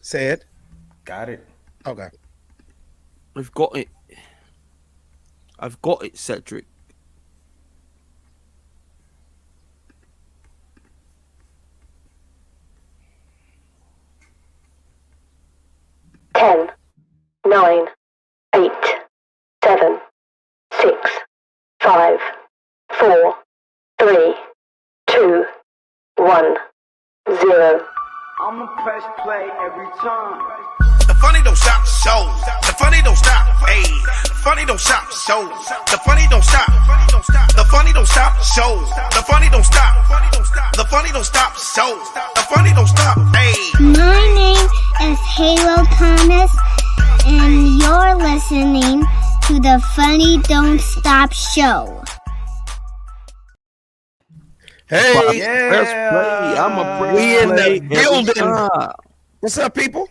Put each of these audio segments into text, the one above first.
Said. Got it. Okay. I've got it. I've got it, Cedric. Ten, 9, 8, 7, 6, 5, 4, 3, 2, 1, 0. I'ma press play every time. The funny don't stop, so the funny don't stop, hey. The funny don't stop, so the funny don't stop. The funny don't stop, so the funny don't stop. The funny don't stop, so the funny don't stop, hey. My name is Halo Thomas, and you're listening to the Funny Don't Stop show. Hey, Press play. I'm a press we in the play every building. time. What's up, people?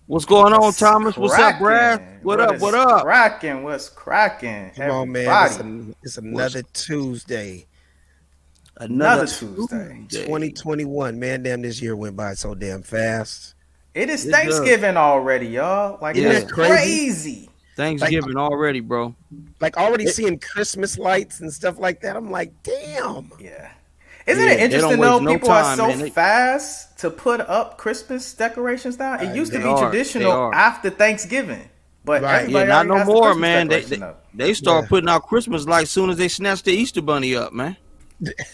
What's going on, What's Thomas? What's up, Brad? cracking? What up? is What up? Cracking? What's cracking? Come on, man. Everybody. It's another Tuesday. Another Tuesday. 2021. Man, damn, this year went by so damn fast. It is It Thanksgiving already, y'all. Like, Yeah. it's crazy. Thanksgiving already, bro. Like already seeing Christmas lights and stuff like that. I'm like, damn. Yeah. Isn't Yeah, it they interesting don't though? waste no People are time, so man. They- fast to put up Christmas decorations now. It used to they be are. They traditional are. after Thanksgiving, but Right. everybody Yeah, not already no has the more, Christmas man. decoration up. They start Yeah. putting out Christmas lights soon as they snatch the Easter bunny up, man.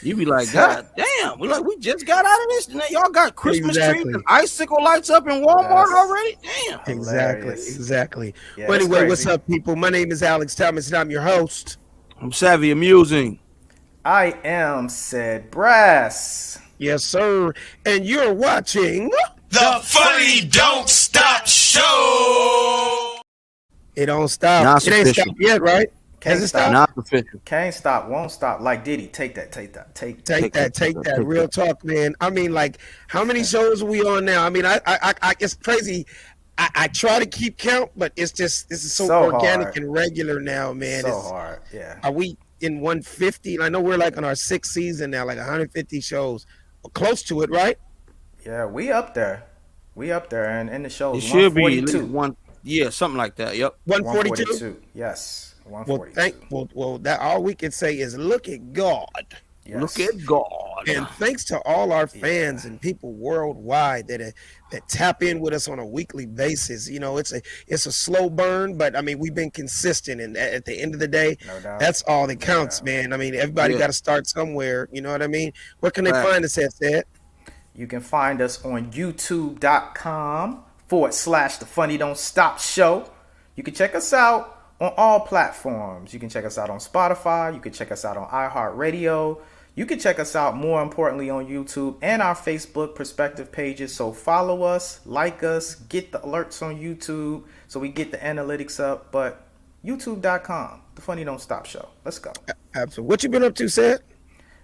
You be like, God damn, we just got out of this, and then y'all got Christmas trees Exactly. and icicle lights up in Walmart That's- already. Damn. Exactly. Hilarious. Exactly. Yeah, But it's anyway, what's crazy. up, people? My name is Alex Thomas, and I'm your host. I'm savvy amusing. I am said brass. Yes, sir. And you're watching The funny don't stop show. It Don't Stop. Now it's It ain't official. stopped yet, right? Can't Has it stop. stopped? Not official. Can't stop, won't stop. Like Diddy, take that. Take that. Take Take that. that. Real talk, man. I mean, like, how many shows are we on now? I mean, I it's crazy. I try to keep count, but it's just this is so, So organic hard. and regular now, man. So It's- hard. Yeah. Are we in 150? I know we're like on our sixth season now, like 150 shows, close to it, right? Yeah, we up there. We up there, and in the show, It should be at 142. least one. Yeah, something like that. Yep. 142. Yes, Well, 142. well, that all we can say is look at God. Yes. Look at God. And thanks to all our fans and people worldwide that tap in with us on a weekly basis. You know, it's a slow burn, but I mean we've been consistent, and at the end of the day, No doubt. that's all that counts, man. I mean everybody Yeah. got to start somewhere. You know what I mean? Where can they Right. find us at, Seth? You can find us on youtube.com/The Funny Don't Stop Show. You can check us out on all platforms. You can check us out on Spotify. You can check us out on iHeartRadio. You can check us out, more importantly, on YouTube and our Facebook perspective pages. So follow us, like us, get the alerts on YouTube so we get the analytics up. But youtube.com, The Funny Don't Stop Show. Let's go. Absolutely. What you been up to, Seth?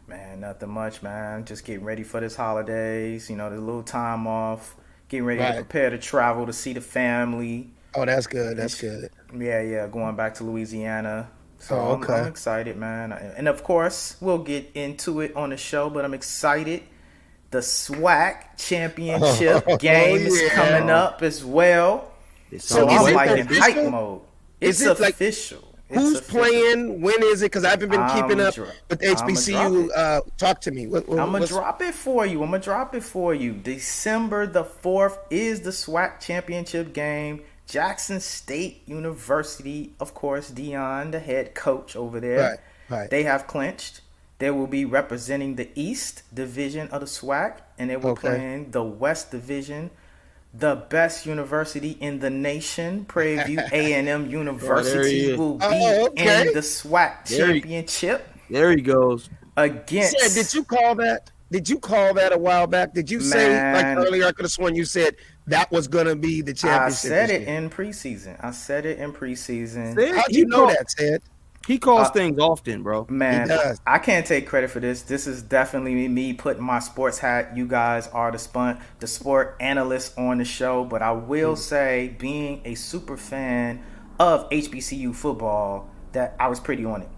Man, nothing much, man. Just getting ready for this holidays. You know, the little time off. Getting ready Right. to prepare to travel to see the family. Oh, that's good. That's good. Yeah. Going back to Louisiana. So Oh, okay. I'm excited, man. And of course, we'll get into it on the show, but I'm excited. The SWAC championship game is yeah. coming up as well. So is I'm it like in official? hype mode. It's Is it like- official. It's Who's official. playing? When is it? Because I haven't been keeping up dro- with I'ma HBCU. Talk to me. I'm gonna what's- drop it for you. December the 4th is the SWAC championship game. Jackson State University, of course, Dion, the head coach over there. Right. They have clinched. They will be representing the East Division of the SWAC, and they will Okay. playing the West Division. The best university in the nation, Prairie View A&M University, is. will be okay. in the SWAC There he- championship There he goes. against. Seth, did you call that? Did you call that a while back? Did you say like Man. earlier? I could have sworn you said that was gonna be the I championship. said this it year. in preseason. See? How'd you know that, Ted? He calls things often, bro. Man, He does. I can't take credit for this. This is definitely me putting my sports hat. You guys are the sport analysts on the show, but I will say, being a super fan of HBCU football, that I was pretty on it.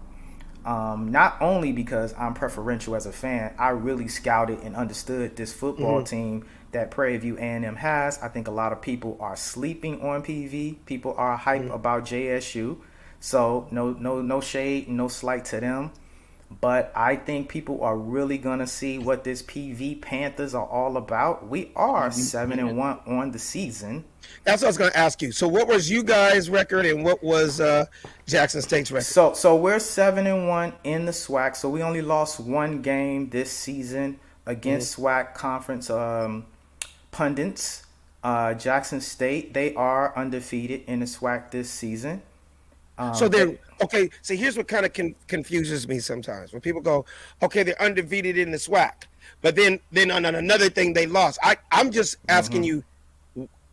Not only because I'm preferential as a fan, I really scouted and understood this football team that Prairie View A&M has. I think a lot of people are sleeping on PV. People are hype about JSU. So no shade, no slight to them. But I think people are really gonna see what this PV Panthers are all about. We are 7-1 on the season. That's what I was going to ask you. So, what was you guys' record, and what was Jackson State's record? So we're 7-1 in the SWAC. So we only lost one game this season against SWAC conference pundits. Jackson State, they are undefeated in the SWAC this season. So then, okay. So here's what kind of confuses me sometimes when people go, "Okay, they're undefeated in the SWAC," but then on another thing they lost. I'm just asking you,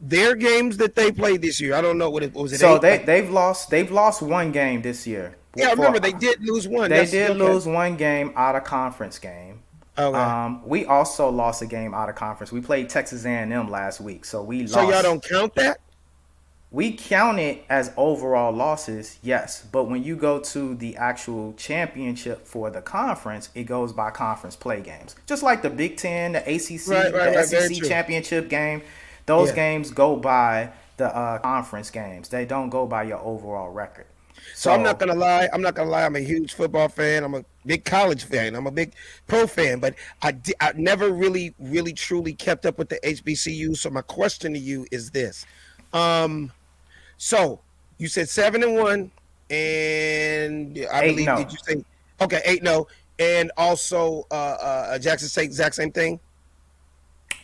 their games that they played this year. I don't know what was it. So they've lost one game this year. Yeah, I remember they did lose one. They did lose one game out of conference game. Okay. We also lost a game out of conference. We played Texas A&M last week, so we lost. So y'all don't count that? We count it as overall losses, yes. But when you go to the actual championship for the conference, it goes by conference play games. Just like the Big Ten, the ACC, the SEC championship game, those games go by the conference games. They don't go by your overall record. So I'm not gonna lie. I'm a huge football fan. I'm a big college fan. I'm a big pro fan. But I never really truly kept up with the HBCU. So my question to you is this. So you said 7-1, and I believe did you say 8-0, and also Jackson State, exact same thing.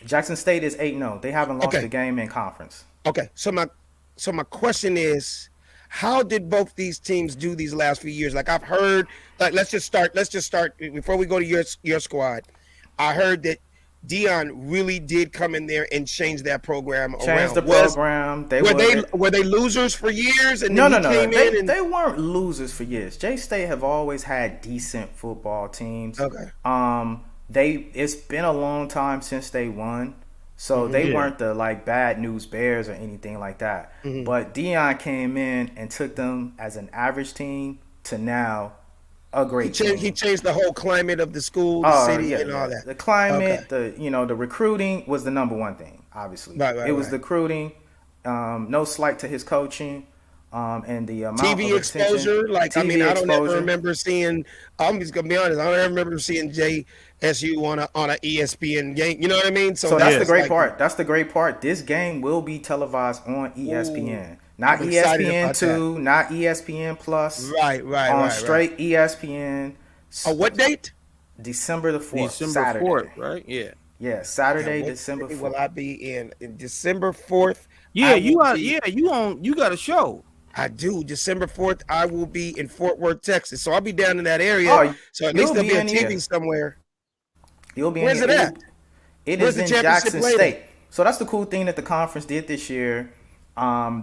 Jackson State is 8-0. They haven't lost a game in conference. Okay, so my question is, how did both these teams do these last few years? Like I've heard, like let's just start before we go to your squad. I heard that Deion really did come in there and change that program around. Change the program. Were they losers for years? And no. They weren't losers for years. J-State have always had decent football teams. Okay. It's been a long time since they won. So they weren't the bad news bears or anything like that. But Deion came in and took them as an average team to now a great team. He changed the whole climate of the school, the city, and all that. The climate, the recruiting was the number one thing, obviously. It was the recruiting, no slight to his coaching, and the amount TV of exposure. TV I don't ever remember seeing. I'm just gonna be honest. I don't ever remember seeing JSU on a ESPN game. You know what I mean? So that's the great part. That's the great part. This game will be televised on ESPN. Not ESPN2, not ESPN Plus. Right. Straight ESPN. What date? December the 4th. December Saturday. 4th, right? Yeah. Yeah, Saturday, December 4th. Will I be in December 4th? Yeah, you got a show. I do. December 4th, I will be in Fort Worth, Texas. So I'll be down in that area. So at least there'll be a TV somewhere. You'll be Where's it at? It is in Jackson State. So that's the cool thing that the conference did this year.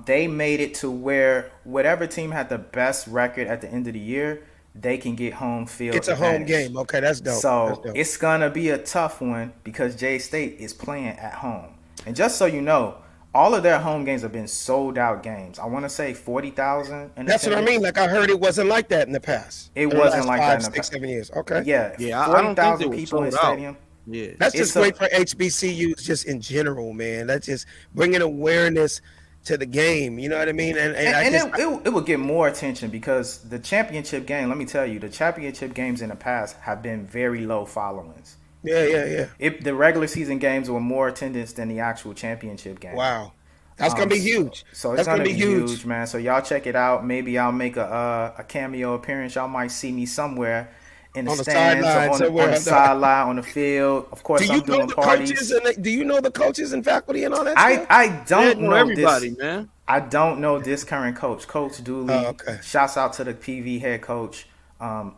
They made it to where whatever team had the best record at the end of the year, they can get home field. It's a home game. Okay, that's dope. So it's going to be a tough one because J-State is playing at home. And just so you know, all of their home games have been sold out games. I want to say 40,000. That's what I mean. Like I heard it wasn't like that in the past. It wasn't like that in the past. 6-7 years. Okay. Yeah. 40,000 people in the stadium. Yeah. That's just great for HBCUs just in general, man. That's just bringing awareness to the game. You know what I mean? And it will get more attention because the championship game, let me tell you, the championship games in the past have been very low followings. Yeah. The regular season games were more attendance than the actual championship game. Wow. That's going to be huge. So it's going to be huge, man. So y'all check it out. Maybe I'll make a cameo appearance. Y'all might see me somewhere in the stands, on the sideline, on the field. Of course, I'm doing parties. Do you know the coaches and faculty and all that stuff? I don't know everybody, man. I don't know this current coach, Coach Dooley. Okay. Shouts out to the PV head coach.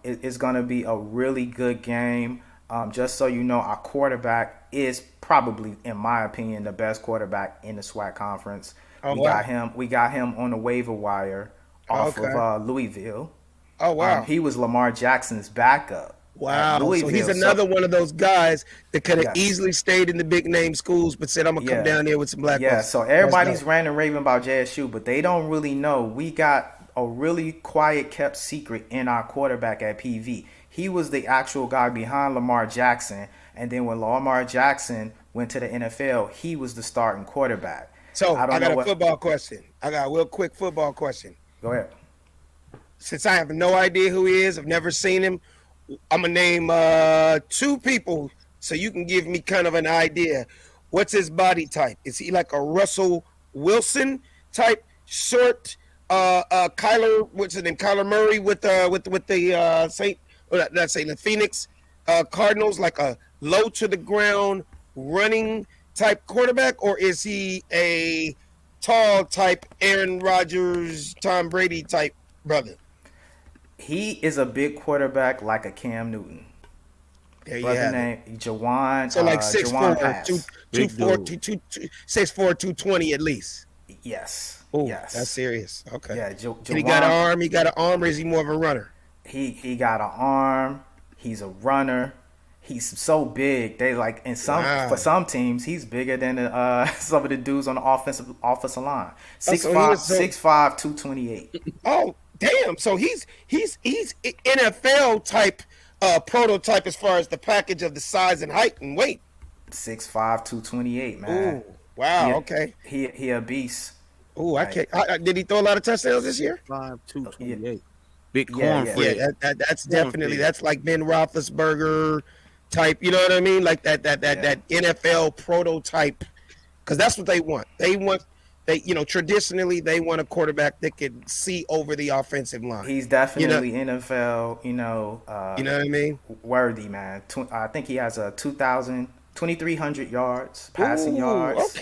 It's going to be a really good game. Just so you know, our quarterback is probably, in my opinion, the best quarterback in the SWAC conference. We got him on the waiver wire off of Louisville. Oh, wow. He was Lamar Jackson's backup. Wow. So he's another one of those guys that could have easily stayed in the big name schools, but said, I'm going to come down there with some black folks. Yeah, so everybody's ranting and raving about JSU, but they don't really know. We got a really quiet kept secret in our quarterback at PV. He was the actual guy behind Lamar Jackson. And then when Lamar Jackson went to the NFL, he was the starting quarterback. So I got a what. football question. I got a real quick football question. Go ahead. Since I have no idea who he is, I've never seen him. I'm gonna name 2 people so you can give me kind of an idea. What's his body type? Is he like a Russell Wilson type, short? Kyler, what's his name? Kyler Murray with the the Phoenix Cardinals, like a low to the ground running type quarterback, or is he a tall type Aaron Rodgers, Tom Brady type brother? He is a big quarterback like a Cam Newton. There you Brother have it. named Jawan. So like Jawan 6'4", Pass. 220 at least. Yes. Oh, yes. that's serious. Okay. Yeah, And he got an arm. He got an arm, or is he more of a runner? He got an arm. He's a runner. He's so big. They like in some Wow. for some teams he's bigger than some of the dudes on the offensive line. 6'5", 228. Oh, damn! So he's NFL type prototype as far as the package of the size and height and weight. 6'5", 228, man. Ooh, wow. He- Okay. He a beast. Ooh, I can't. Did he throw a lot of touchdowns this year? 5'2", Big Yeah, cornflake. Yeah, that's definitely Cornflake. that's like Ben Roethlisberger type. You know what I mean? Like that NFL prototype, because that's what they want. Traditionally they want a quarterback that can see over the offensive line. He's definitely NFL. You know what I mean? worthy, man. I think he has a 2,300 yards passing Ooh, yards.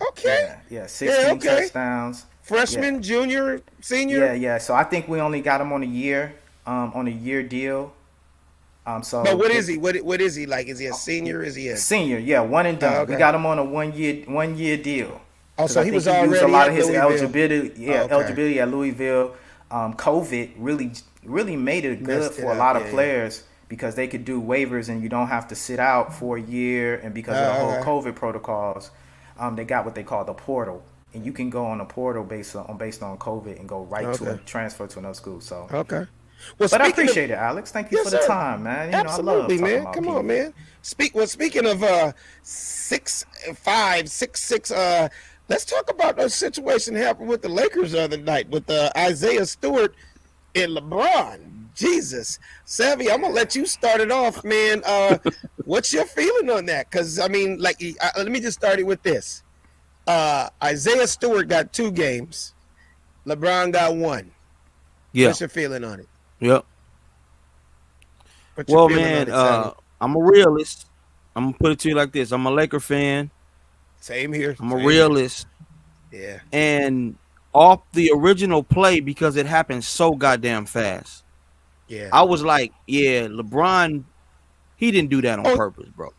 Okay. Yeah, 16 touchdowns. Freshman, junior, senior. Yeah. So I think we only got him on a year deal. So But what is he? What is he like? Is he a senior? Is he a senior? Yeah, one and done. Oh, okay. We got him on a one year deal. Oh, so I he think was used already a lot at of his Louisville. eligibility. Yeah, Oh, okay. eligibility at Louisville. COVID really made it good Messed it for a up, lot of yeah. players because they could do waivers and you don't have to sit out for a year. And because of the whole COVID protocols, they got what they call the portal, and you can go on the portal based on COVID and go right to a Okay. transfer to another school. So, Okay. Well, but I speaking of- appreciate it, Alex. Thank you Yes, for the sir. time, man. Absolutely, I love man. talking Come about on, people. man. Speaking of 6'5", 6'6", let's talk about the situation that happened with the Lakers the other night with Isaiah Stewart and LeBron. Jesus, Savvy, I'm gonna let you start it off, man. What's your feeling on that? Because I mean, like, let me just start it with this. Isaiah Stewart got 2 games. LeBron got 1. Yeah. What's your feeling on it? Yep. What's your Well, feeling man, on it, Savvy? I'm a realist. I'm gonna put it to you like this: I'm a Laker fan. Same here. I'm a Same realist, here. and off the original play because it happened so goddamn fast. Yeah. I was like, yeah, LeBron, he didn't do that on purpose, bro.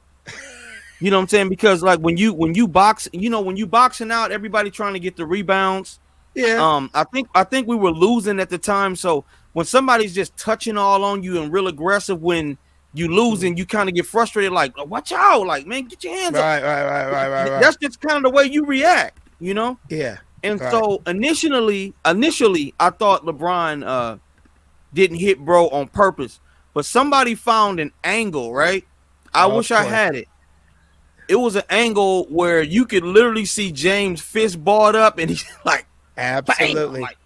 You know what I'm saying? Because like when you box, when you boxing out, everybody trying to get the rebounds. Yeah. I think we were losing at the time. So when somebody's just touching all on you and real aggressive, when you losing, you kind of get frustrated. Like, watch out! Like, man, get your hands up. Right. That's just kind of the way you react, Yeah. And Right. so initially, I thought LeBron didn't hit bro on purpose, but somebody found an angle, right? I Oh, wish I boy. had it. It was an angle where you could literally see James' fist balled up, and he's like, Absolutely. bang, like,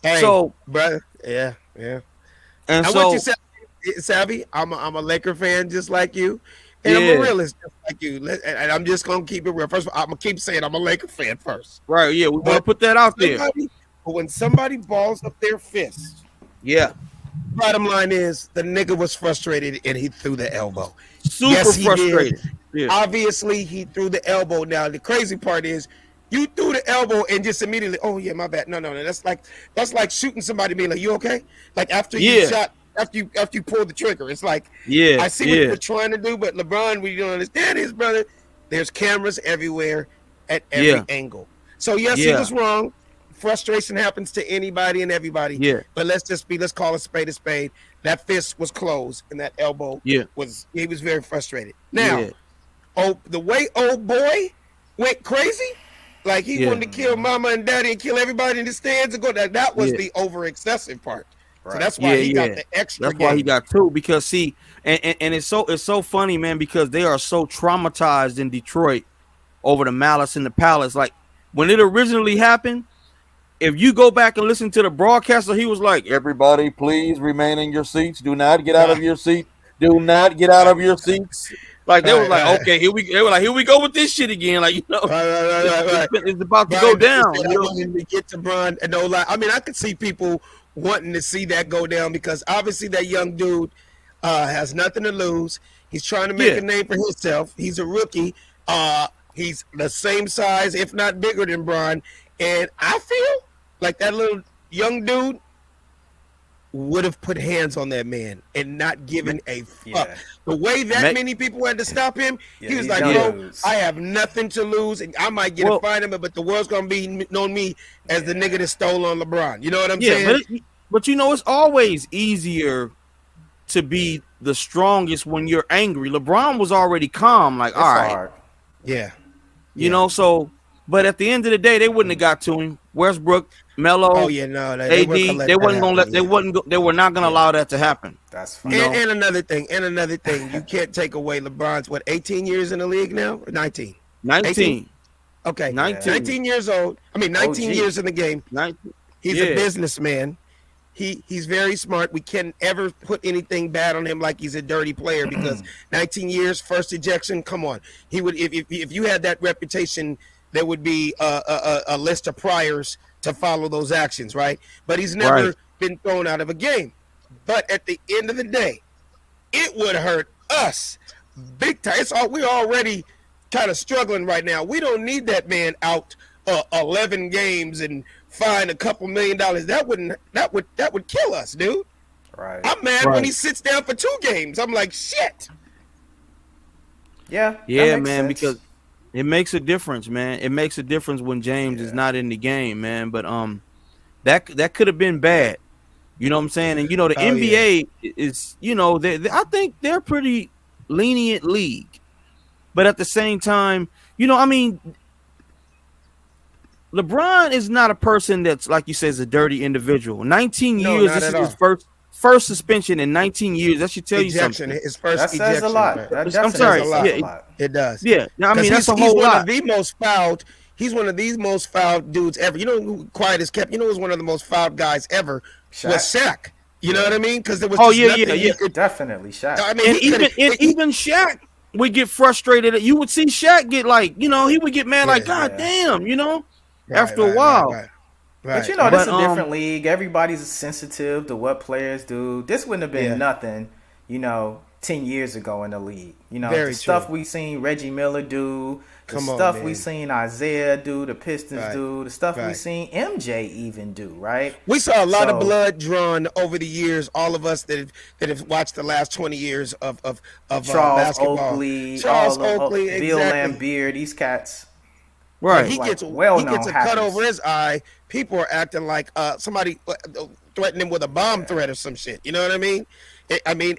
Hey, so- brother. Yeah. and And so what you said, Savvy, I'm a Laker fan just like you, and I'm Yeah. a realist just like you. And I'm just gonna keep it real. First of all, I'm gonna keep saying I'm a Laker fan first. right, yeah, we want to But put that out there. But when somebody balls up their fist, Yeah, bottom line is the nigga was frustrated and he threw the elbow. super Yes, he frustrated. did. Yeah. Obviously, he threw the elbow. Now, the crazy part is you threw the elbow and just immediately, oh yeah, my bad. No. That's like shooting somebody being like, you okay? Like after you Yeah. shot, after you pulled the trigger. It's like, Yeah, I see what you're trying to do, but LeBron, we don't understand is, brother. There's cameras everywhere at every Yeah. angle. So yes, he Yeah. was wrong. Frustration happens to anybody and everybody. Yeah. But let's call a spade a spade. That fist was closed and that elbow he was very frustrated. Now, Yeah. the way old boy went crazy, like he Yeah. wanted to kill mama and daddy and kill everybody in the stands and go. That was Yeah. the over excessive part. So that's why he got yeah. the extra That's why he game. got two, because see, and it's so funny, man, because they are so traumatized in Detroit over the Malice in the Palace. Like when it originally happened, if you go back and listen to the broadcaster, he was like, "Everybody, please remain in your seats. Do not get out of your seat. Do not get out of your seats." Like they was like, "Okay, here we." They were like, "Here we go with this shit again." Like, you know, Right. it's about to Brian go down. said, You I know? wanted to get to Bron and no lie. I mean, I could see people wanting to see that go down because obviously that young dude has nothing to lose. He's trying to make a name for himself. He's a rookie. He's the same size, if not bigger than Bron. And I feel like that little young dude would have put hands on that man and not given a fuck. The way that many people had to stop him, he was like, bro, I have nothing to lose, and I might get a fine him, but the world's going to be known me as the nigga that stole on LeBron. You know what I'm saying? But you know, it's always easier to be the strongest when you're angry. LeBron was already calm, like, all right. Yeah. You know, so, but at the end of the day, they wouldn't have got to him. Westbrook, Melo, Oh yeah, no, they AD, they wasn't gonna let, they were not gonna allow that to happen. That's fine. And another thing, you can't take away LeBron's 18 years in the league now, or 19. 19. Okay, 19. 19 years old. I mean, 19 years in the game. 19. He's a businessman. He's very smart. We can't ever put anything bad on him like he's a dirty player because 19 years, first ejection. Come on, he would if you had that reputation, there would be a list of priors to follow those actions, right? But he's never been thrown out of a game. But at the end of the day, it would hurt us big time. We're already kind of struggling right now. We don't need that man out 11 games and fine a couple $1 million. That would kill us, dude. Right. I'm mad when he sits down for 2 games. I'm like, shit. Yeah, man, sense. Because it makes a difference, man. It makes a difference when James is not in the game, man. But that could have been bad. You know what I'm saying? And you know the NBA is, you know, I think they're pretty lenient league, but at the same time, you know, I mean, LeBron is not a person that's, like you said, is a dirty individual. 19 years. This is his first suspension in 19 years. That should tell you something. His first that ejection. Says a lot. That I'm sorry. It does. Yeah. I mean, that's a whole lot. He's one of the most fouled. He's one of the most fouled dudes ever. You know who quiet as kept? You know who's one of the most fouled guys ever? Was Shaq. You know what I mean? Because there was definitely Shaq. I mean, even Shaq would get frustrated. You would see Shaq get like, you know, he would get mad like, God damn, you know. After a while. Right. But you know, this is a different league. Everybody's sensitive to what players do. This wouldn't have been nothing, you know, 10 years ago in the league. You know, the stuff we seen Reggie Miller do, the stuff we seen Isaiah do, the Pistons do, the stuff we seen MJ even do, right? We saw a lot of blood drawn over the years, all of us that have watched the last 20 years of Charles basketball. Oakley, Bill Laimbeer, these cats. Right, he gets a cut over his eye. People are acting like somebody threatened him with a bomb threat or some shit. You know what I mean?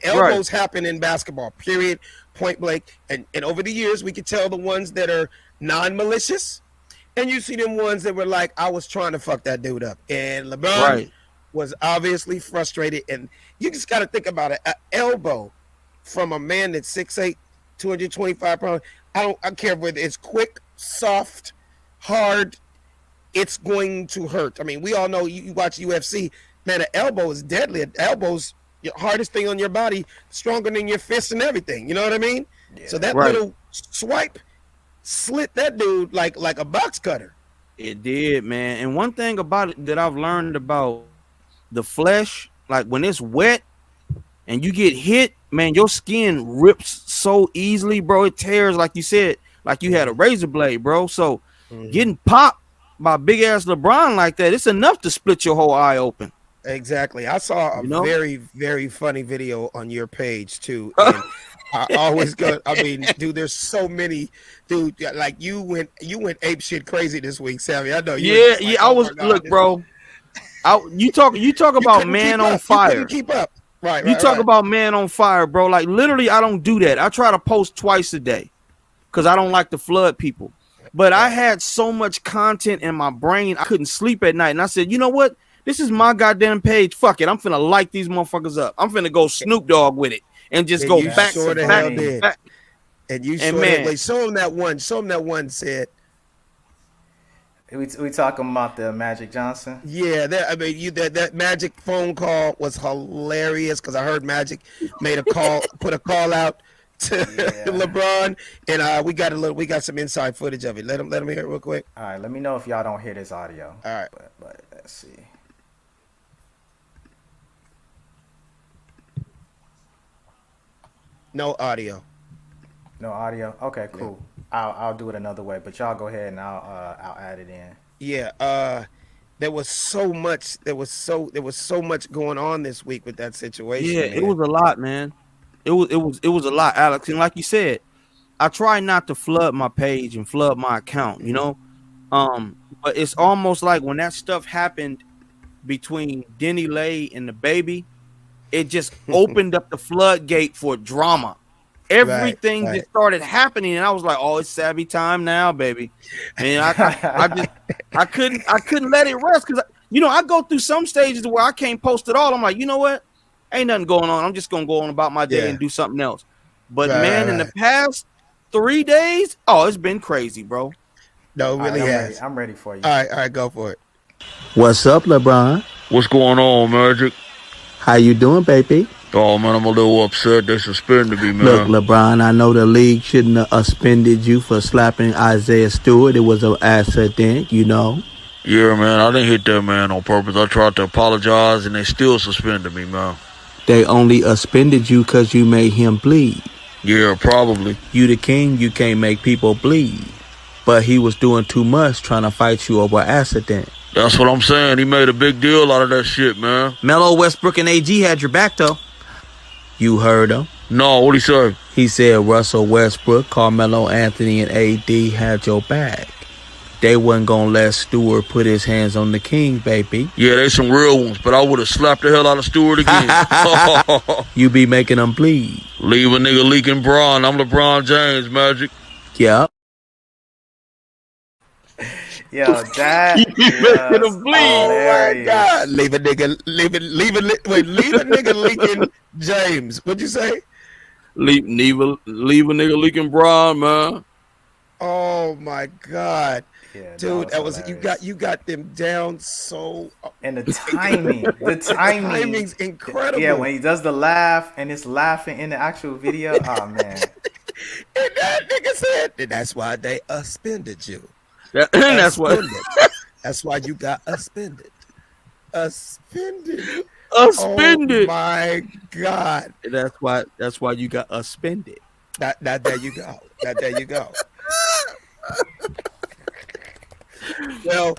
Elbows happen in basketball. Period. Point blank. And over the years, we could tell the ones that are non-malicious, and you see them ones that were like, I was trying to fuck that dude up. And LeBron was obviously frustrated. And you just got to think about it. An elbow from a man that's 6'8", 225 pounds. I don't care whether it's quick, soft, hard, it's going to hurt. I mean, we all know, you watch UFC, man, an elbow is deadly. An elbow's the hardest thing on your body, stronger than your fist and everything. You know what I mean? Yeah. So that little swipe slit that dude like a box cutter. It did, man. And one thing about it that I've learned about the flesh, like when it's wet and you get hit, man, your skin rips so easily, bro. It tears, like you said, like you had a razor blade, bro. So getting popped by big ass LeBron like that, it's enough to split your whole eye open. Exactly. I saw a very, very funny video on your page too. And I always go. I mean, dude, there's so many, dude. Like you went ape shit crazy this week, Sammy. I know. I was. Look, bro. You talk about man on fire. You keep up. Right. You talk about man on fire, bro. Like literally, I don't do that. I try to post twice a day because I don't like to flood people. But I had so much content in my brain, I couldn't sleep at night, and I said, you know what? This is my goddamn page. Fuck it. I'm finna light these motherfuckers up. I'm finna go Snoop Dogg with it and just And go you back sure to the back. hell did. back. And you And sure man- like, show him that one. Show him that one said. We talking about the Magic Johnson? Yeah, that Magic phone call was hilarious because I heard Magic made a call, put a call out to LeBron, and we got some inside footage of it. Let him hear it real quick. All right, let me know if y'all don't hear this audio. All right. But let's see. No audio. No audio. Okay, cool. I'll do it another way, but y'all go ahead and I'll add it in. Yeah, there was so much going on this week with that situation. Yeah, man. it was a lot, man. It was a lot, Alex. And like you said, I try not to flood my page and flood my account, you know. But it's almost like when that stuff happened between Denny Lay and the baby, it just opened up the floodgate for drama. Everything right. just started happening, and I was like, "Oh, it's savvy time now, baby." And I couldn't let it rest because I go through some stages where I can't post it all. I'm like, you know what? Ain't nothing going on. I'm just gonna go on about my day and do something else. But in the past 3 days, it's been crazy, bro. No, it really has. I'm ready for you. All right, go for it. What's up, LeBron? What's going on, Magic? How you doing, baby? Oh, man, I'm a little upset. They suspended me, man. Look, LeBron, I know the league shouldn't have suspended you for slapping Isaiah Stewart. It was an accident, you know. Yeah, man, I didn't hit that man on purpose. I tried to apologize, and they still suspended me, man. They only suspended you because you made him bleed. Yeah, probably. You the king, you can't make people bleed. But he was doing too much trying to fight you over accident. That's what I'm saying. He made a big deal out of that shit, man. Melo, Westbrook, and AG had your back, though. You heard him. No, what'd he say? He said Russell Westbrook, Carmelo Anthony, and AD had your back. They wasn't gonna let Stewart put his hands on the king, baby. Yeah, they some real ones, but I would have slapped the hell out of Stewart again. You be making them bleed. Leave a nigga leaking Bron. I'm LeBron James, Magic. Yep. Yo, that making them bleed. Oh my God! Leave a nigga leaking James. What'd you say? Leave a nigga leaking Bron, man. Oh my God, Yeah, dude, that was hilarious. you got them down so. And the timing's incredible. Yeah, when he does the laugh and it's laughing in the actual video. Oh man. And that nigga said that's why they suspended you. That's what. That's why you got suspended. Suspended. Suspended. Oh my God. That's why you got suspended. That there you go. There you go. Well,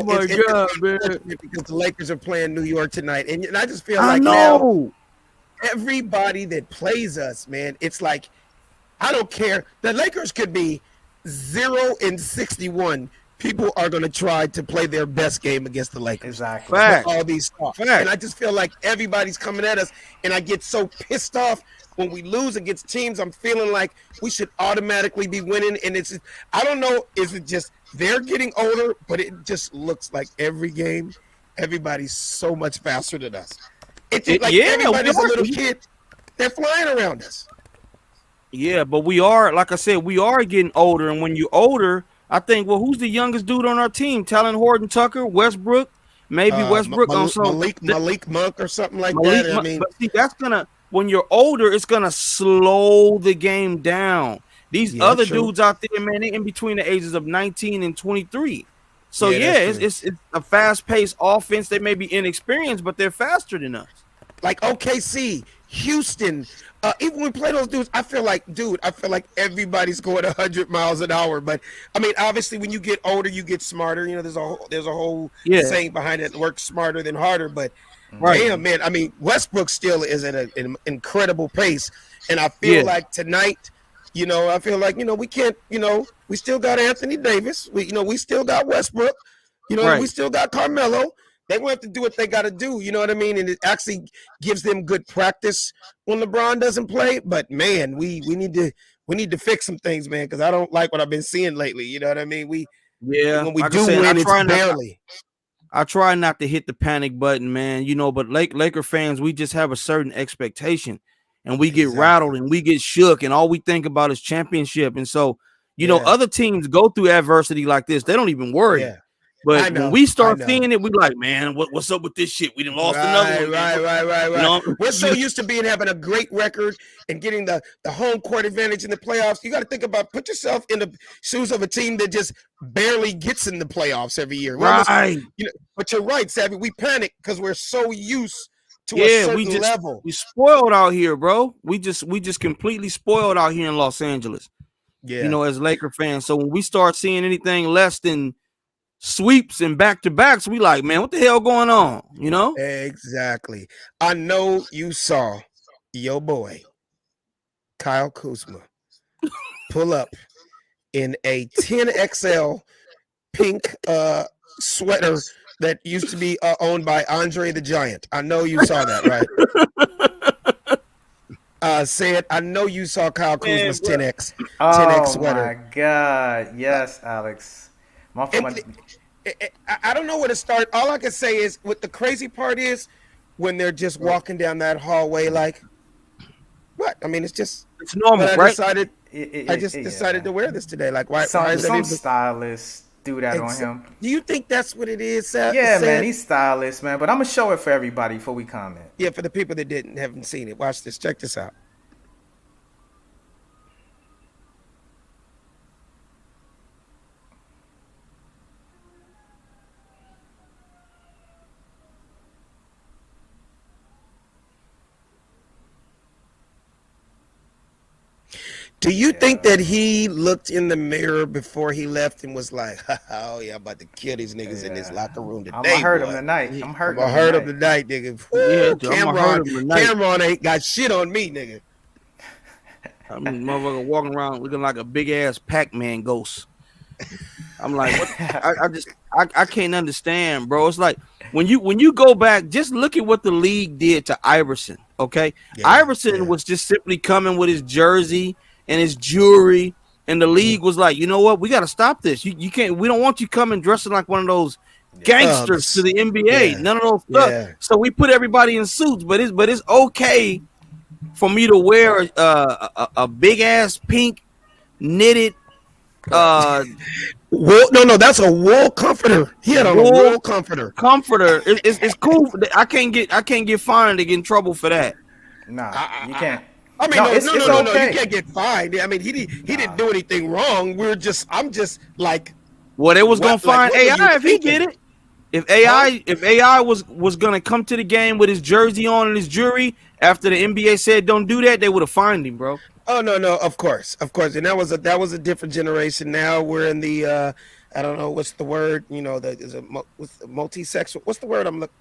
my God, man. Because the Lakers are playing New York tonight, and I just feel I like know. now everybody that plays us, man, it's like I don't care. The Lakers could be 0-61. People are going to try to play their best game against the Lakers. Exactly. Fact. All these stars. Fact. And I just feel like everybody's coming at us, and I get so pissed off when we lose against teams. I'm feeling like we should automatically be winning, and I don't know, is it just they're getting older, but it just looks like every game, everybody's so much faster than us. It's like everybody's a little kid. They're flying around us. Yeah, but we are, like I said, we are getting older, and when you're older, I think, well, who's the youngest dude on our team? Talon Horton Tucker, Westbrook, maybe Westbrook. Malik Monk or something like that. I mean, but see, that's gonna, when you're older, it's gonna slow the game down. These other dudes out there, man, they in between the ages of 19 and 23. So it's a fast-paced offense. They may be inexperienced, but they're faster than us. Like OKC, Houston, even when we play those dudes, I feel like everybody's going 100 miles an hour. But I mean, obviously, when you get older, you get smarter. You know, there's a whole saying behind it: work smarter than harder. But damn, man, I mean, Westbrook still is at an incredible pace, and I feel like tonight, I feel like we can't, we still got Anthony Davis, we still got Westbrook, we still got Carmelo. They will have to do what they got to do, you know what I mean? And it actually gives them good practice when LeBron doesn't play. But man, we need to fix some things, man, because I don't like what I've been seeing lately. You know what I mean? When we like do I said, win, it's barely. I try not to hit the panic button, man. You know, but Laker fans, we just have a certain expectation, and we get rattled and we get shook, and all we think about is championship. And so, you know, other teams go through adversity like this; they don't even worry. Yeah. But when we start seeing it, we like, man, what's up with this shit? We done lost another one. Right. You know? We're so used to having a great record and getting the home court advantage in the playoffs. You got to think about, put yourself in the shoes of a team that just barely gets in the playoffs every year. Right. But you're right, Savvy. We panic because we're so used to a certain level. We spoiled out here, bro. We just completely spoiled out here in Los Angeles. Yeah. You know, as Laker fans. So when we start seeing anything less than sweeps and back-to-backs, we like, man, what the hell going on? You know? Exactly. I know you saw your boy Kyle Kuzma pull up in a 10XL pink sweater that used to be owned by Andre the Giant. I know you saw that, right? Say it. I know you saw Kyle Kuzma's 10X sweater. Oh my God! Yes, Alex. I don't know where to start. All I can say is, what the crazy part is, when they're just walking down that hallway, like, what? I mean, it's normal, right? I just decided to wear this today. Like, why? Some is that stylists do that on him. Do you think that's what it is, Sam? Yeah, man, he's stylists, man. But I'm gonna show it for everybody before we comment. Yeah, for the people that haven't seen it, watch this. Check this out. Do you think that he looked in the mirror before he left and was like, "Oh yeah, I'm about to kill these niggas in this locker room today"? I'm gonna hurt him tonight. I'm gonna hurt him tonight, nigga. Cameron ain't got shit on me, nigga. I mean, motherfucker walking around looking like a big ass Pac-Man ghost. I'm like, what? I can't understand, bro. It's like when you go back, just look at what the league did to Iverson. Okay, Iverson was just simply coming with his jersey and his jewelry, and the league was like, you know what, we got to stop this. You can't. We don't want you coming dressing like one of those gangsters to the NBA. None of those stuff. So we put everybody in suits, but it's okay for me to wear a big ass pink knitted. Wool, no, that's a wool comforter. He had on a wool comforter. It's cool. I can't get fined to get in trouble for that. Nah, you can't. I mean, no, you can't get fined. I mean, he didn't do anything wrong. I'm just like, well, they was gonna find AI if he did it. If AI was gonna come to the game with his jersey on and his jewelry after the NBA said don't do that, they would have fined him, bro. Oh no, of course, and that was a different generation. Now we're in the I don't know what's the word. You know, multi-sexual. What's the word I'm looking?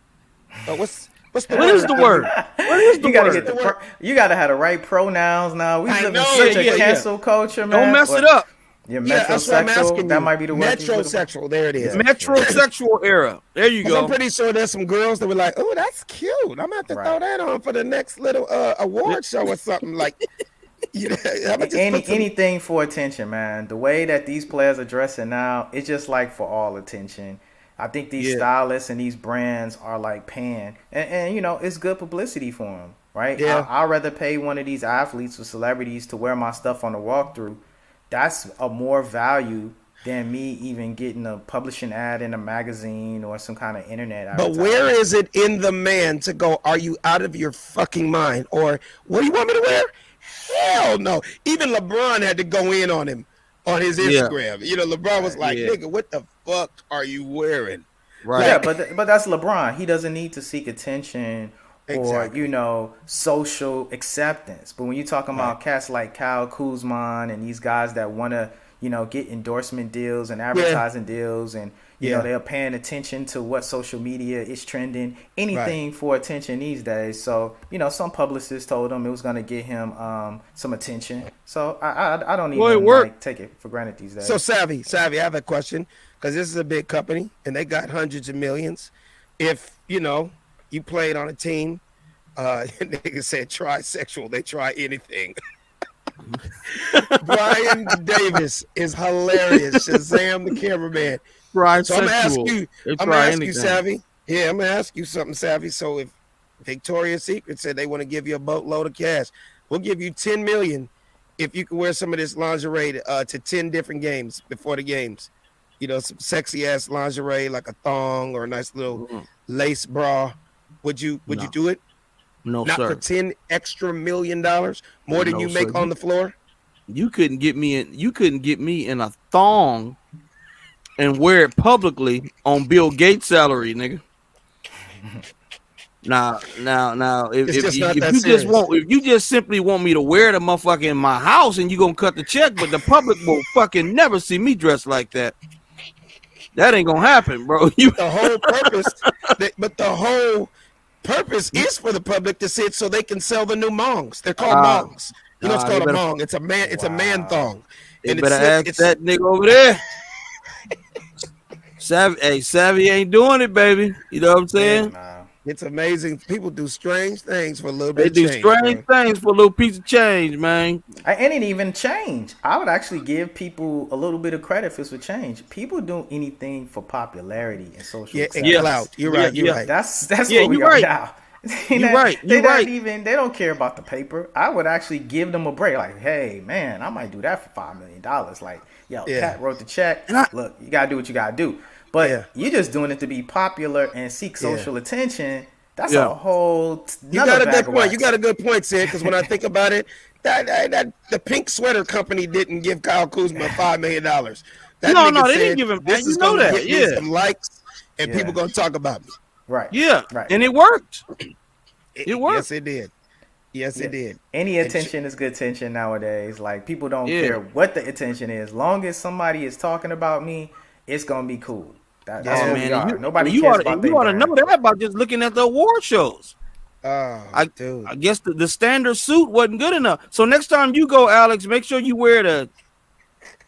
What is the word? What is the word? You gotta have the right pronouns now. We live in such a cancel culture, man. Don't mess it up. You're metrosexual. That might be the word. Metrosexual. There it is. Metrosexual era. There you go. I'm pretty sure there's some girls that were like, "Oh, that's cute. I'm gonna have to throw that on for the next little award show or something." Like, you know, anything for attention, man. The way that these players are dressing now, it's just like for all attention. I think these stylists and these brands are like paying, and you know, it's good publicity for them, right? Yeah. I'd rather pay one of these athletes or celebrities to wear my stuff on the walkthrough. That's a more value than me even getting a publishing ad in a magazine or some kind of internet advertising. But where is it in the man to go, are you out of your fucking mind? Or what do you want me to wear? Hell no. Even LeBron had to go in on him on his Instagram. You know, LeBron was like, nigga, what the fuck are you wearing? Right. Yeah, but that's LeBron. He doesn't need to seek attention or, you know, social acceptance. But when you're talking about cats like Kyle Kuzma and these guys that want to, you know, get endorsement deals and advertising deals and, you know, they're paying attention to what social media is trending, anything for attention these days. So, you know, some publicists told him it was going to get him some attention. So I don't even take it for granted these days. So Savvy, I have a question because this is a big company and they got hundreds of millions. If, you know, you played on a team, niggas said trisexual, they try anything. Brian Davis is hilarious. Shazam the cameraman. try So I'm gonna ask sexual. you. They I'm gonna try ask you, anything. Savvy. Yeah, I'm gonna ask you something, Savvy. So if Victoria's Secret said they want to give you a boatload of cash, we'll give you $10 million if you can wear some of this lingerie to 10 different games before the games. You know, some sexy ass lingerie like a thong or a nice little lace bra. Would you No. do it? No, Not sir. for $10 extra million, more than No, you sir. make on the floor. You couldn't get me in. You couldn't get me in a thong and wear it publicly on Bill Gates' salary, nigga. Now, It's if just you, not if that you just serious. want, if you just simply want me to wear the motherfucker in my house and you gonna cut the check, but the public will fucking never see me dressed like that. That ain't gonna happen, bro. You The whole purpose, but the whole purpose is for the public to see it so they can sell the new mongs. They're called mongs. You know, it's nah, called they a better- mong. It's a man. It's a man thong. They And better ask it's that nigga over there. Savvy ain't doing it, baby. You know what I'm saying? Nah. It's amazing. People do strange things for a little They bit. do of change, strange bro. things for a little piece of change, man. And it even change. I would actually give people a little bit of credit if it's for change. People do anything for popularity and social Yeah, success. and clout. You're right. You're yeah. right. That's Yeah, what we you're are right. now. You're right. They You're not right. even. They don't care about the paper. I would actually give them a break. Like, hey, man, I might do that for $5 million. Like, yo, Yeah. Pat wrote the check. And Look, you gotta do what you gotta do. But Yeah. you're just doing it to be popular and seek social attention. That's Yeah. a whole. You got a bag good of point. wax. You got a good point, Sid. Because when I think about it, that the pink sweater company didn't give Kyle Kuzma $5 million. That No, nigga they said, didn't give him. This You is know gonna that, get me yeah. some likes, and Yeah. people gonna talk about me. Right. Yeah, Right. and it worked. It worked. Yes, it did. Yes, it did. Any attention is good attention nowadays. Like, people don't Yeah. care what the attention is. Long as somebody is talking about me, it's gonna be cool. That's Yeah, what man, we are. you, Nobody you cares oughta, about you their ought to brand. know that by just looking at the award shows. Oh, dude. I guess the standard suit wasn't good enough. So next time you go, Alex, make sure you wear the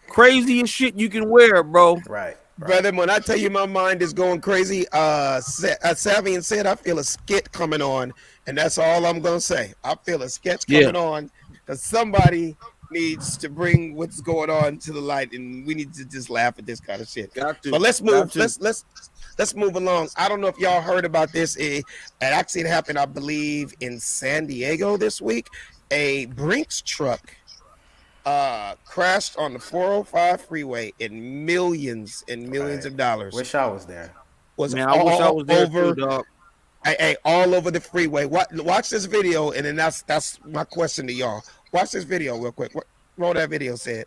craziest shit you can wear, bro. Right. Brother, when I tell you my mind is going crazy, Savvy and said I feel a skit coming on, and that's all I'm gonna say. I feel a sketch coming on because somebody needs to bring what's going on to the light, and we need to just laugh at this kind of shit. Got to. But let's move. Got to. Let's move along. I don't know if y'all heard about this. It actually happened, I believe, in San Diego this week. A Brinks truck crashed on the 405 freeway in millions and millions of dollars. Wish I was there. Was Man, I wish I was there over, too, dog. all over the freeway. Watch this video, and then that's my question to y'all. Watch this video real quick. Roll that video, said.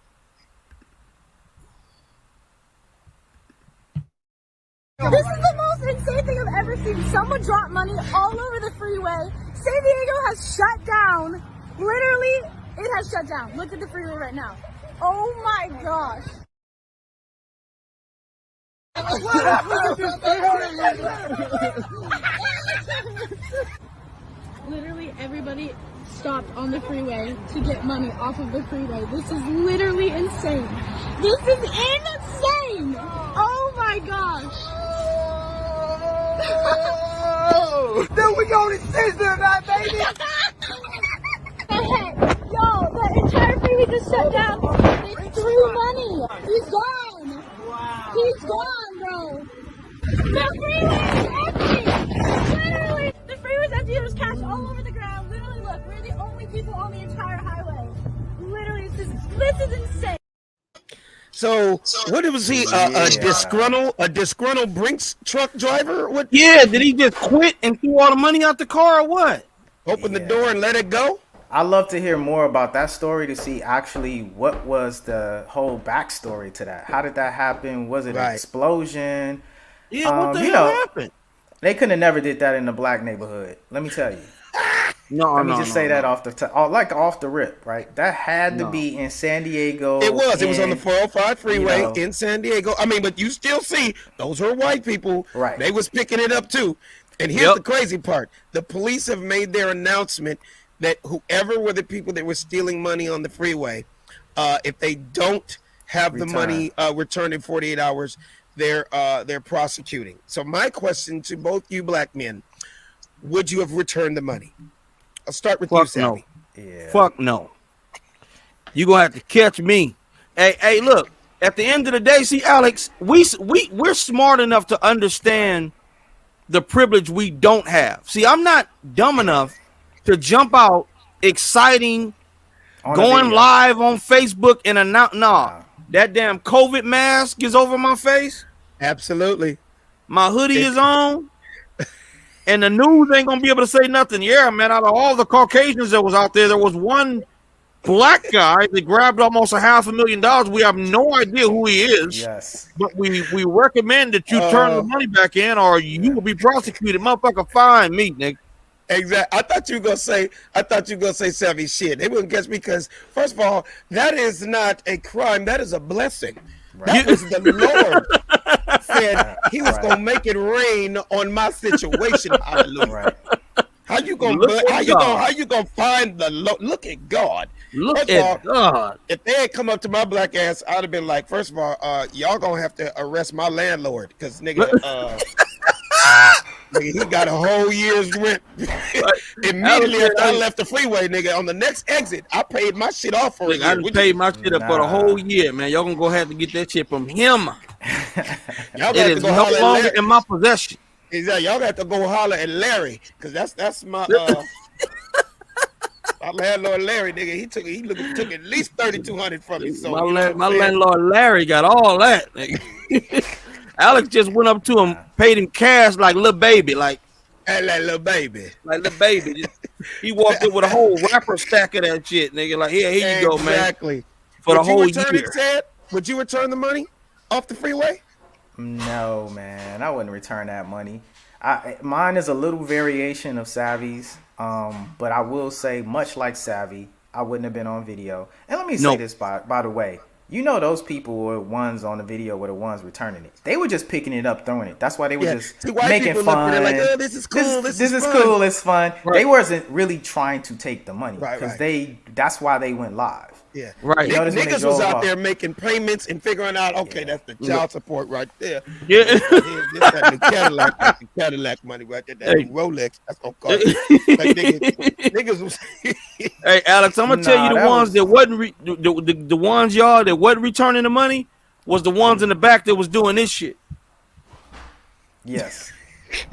This is the most insane thing I've ever seen. Someone dropped money all over the freeway. San Diego has shut down. Literally, it has shut down. Look at the freeway right now. Oh my gosh. Literally, everybody stopped on the freeway to get money off of the freeway. This is literally insane. This is insane. Oh my gosh. Then we going to scissor that, baby. Yo, the entire freeway just shut down. They threw money. He's gone. He's gone, bro. The freeway is empty. Literally, the freeway was empty. There was cash all over the ground. Literally, look, we're the only people on the entire highway. Literally, this is insane. So, what was he? A disgruntled Brinks truck driver? What? Yeah, did he just quit and threw all the money out the car or what? Open the door and let it go? I'd love to hear more about that story to see actually what was the whole backstory to that. How did that happen? Was it an explosion? Yeah, what the hell happened? They could have never did that in a black neighborhood. Let me tell you. Let me just say that off the rip, right? That had to be in San Diego. It was. It was on the 405 freeway you know, in San Diego. I mean, but you still see those are white people. Right. They was picking it up too. And here's the crazy part: the police have made their announcement that whoever were the people that were stealing money on the freeway, if they don't have the money returned in 48 hours, they're prosecuting. So my question to both you black men: would you have returned the money? I'll start with you, Sammy. No. Yeah. Fuck no. You gonna have to catch me. Hey, look. at the end of the day, see, Alex, we're smart enough to understand the privilege we don't have. See, I'm not dumb enough to jump out exciting, going live on Facebook and announce. Nah, that damn COVID mask is over my face. Absolutely. My hoodie is on. And the news ain't gonna be able to say nothing. Yeah, man, out of all the Caucasians that was out there, there was one black guy that grabbed almost $500,000. We have no idea who he is. Yes. But we recommend that you turn the money back in or you will be prosecuted. Motherfucker, fine me, nigga. Exactly. I thought you were gonna say savvy shit. They wouldn't catch me because, first of all, that is not a crime. That is a blessing. Right. That was the Lord said He was gonna make it rain on my situation. Hallelujah. Right. How you gonna find the look at God? Look at God. If they had come up to my black ass, I'd have been like, first of all, y'all gonna have to arrest my landlord because nigga, nigga, he got a whole year's rent. Immediately after I left the freeway, nigga, on the next exit, I paid my shit off for it. I just paid my shit up for the whole year, man. Y'all gonna have to get that shit from him. Y'all it is no longer in my possession. Exactly. Y'all got to go holler at Larry because that's my my landlord Larry, nigga. He took at least $3,200 from me. So my landlord Larry got all that. Nigga. Alex just went up to him, paid him cash like little baby, like little baby. He walked in with a whole wrapper stack of that shit, nigga. Like here you go, man. Exactly. For the whole year. Would you return the money off the freeway? No, man, I wouldn't return that money. Mine is a little variation of Savvy's, but I will say, much like Savvy, I wouldn't have been on video. And let me say this, by the way. You know those people were ones on the video were the ones returning it. They were just picking it up, throwing it. That's why they were just making fun. Like, oh, this is cool. This is cool. It's fun. Right. They wasn't really trying to take the money because that's why they went live. Yeah, right. Niggas was out there making payments and figuring out, okay, that's the child support right there. Yeah, that's the Cadillac money right there. That Rolex. That's gonna cost. Like, niggas was. Hey, Alex, I'm gonna tell you the ones that wasn't the ones y'all that wasn't returning the money was the ones in the back that was doing this shit. Yes.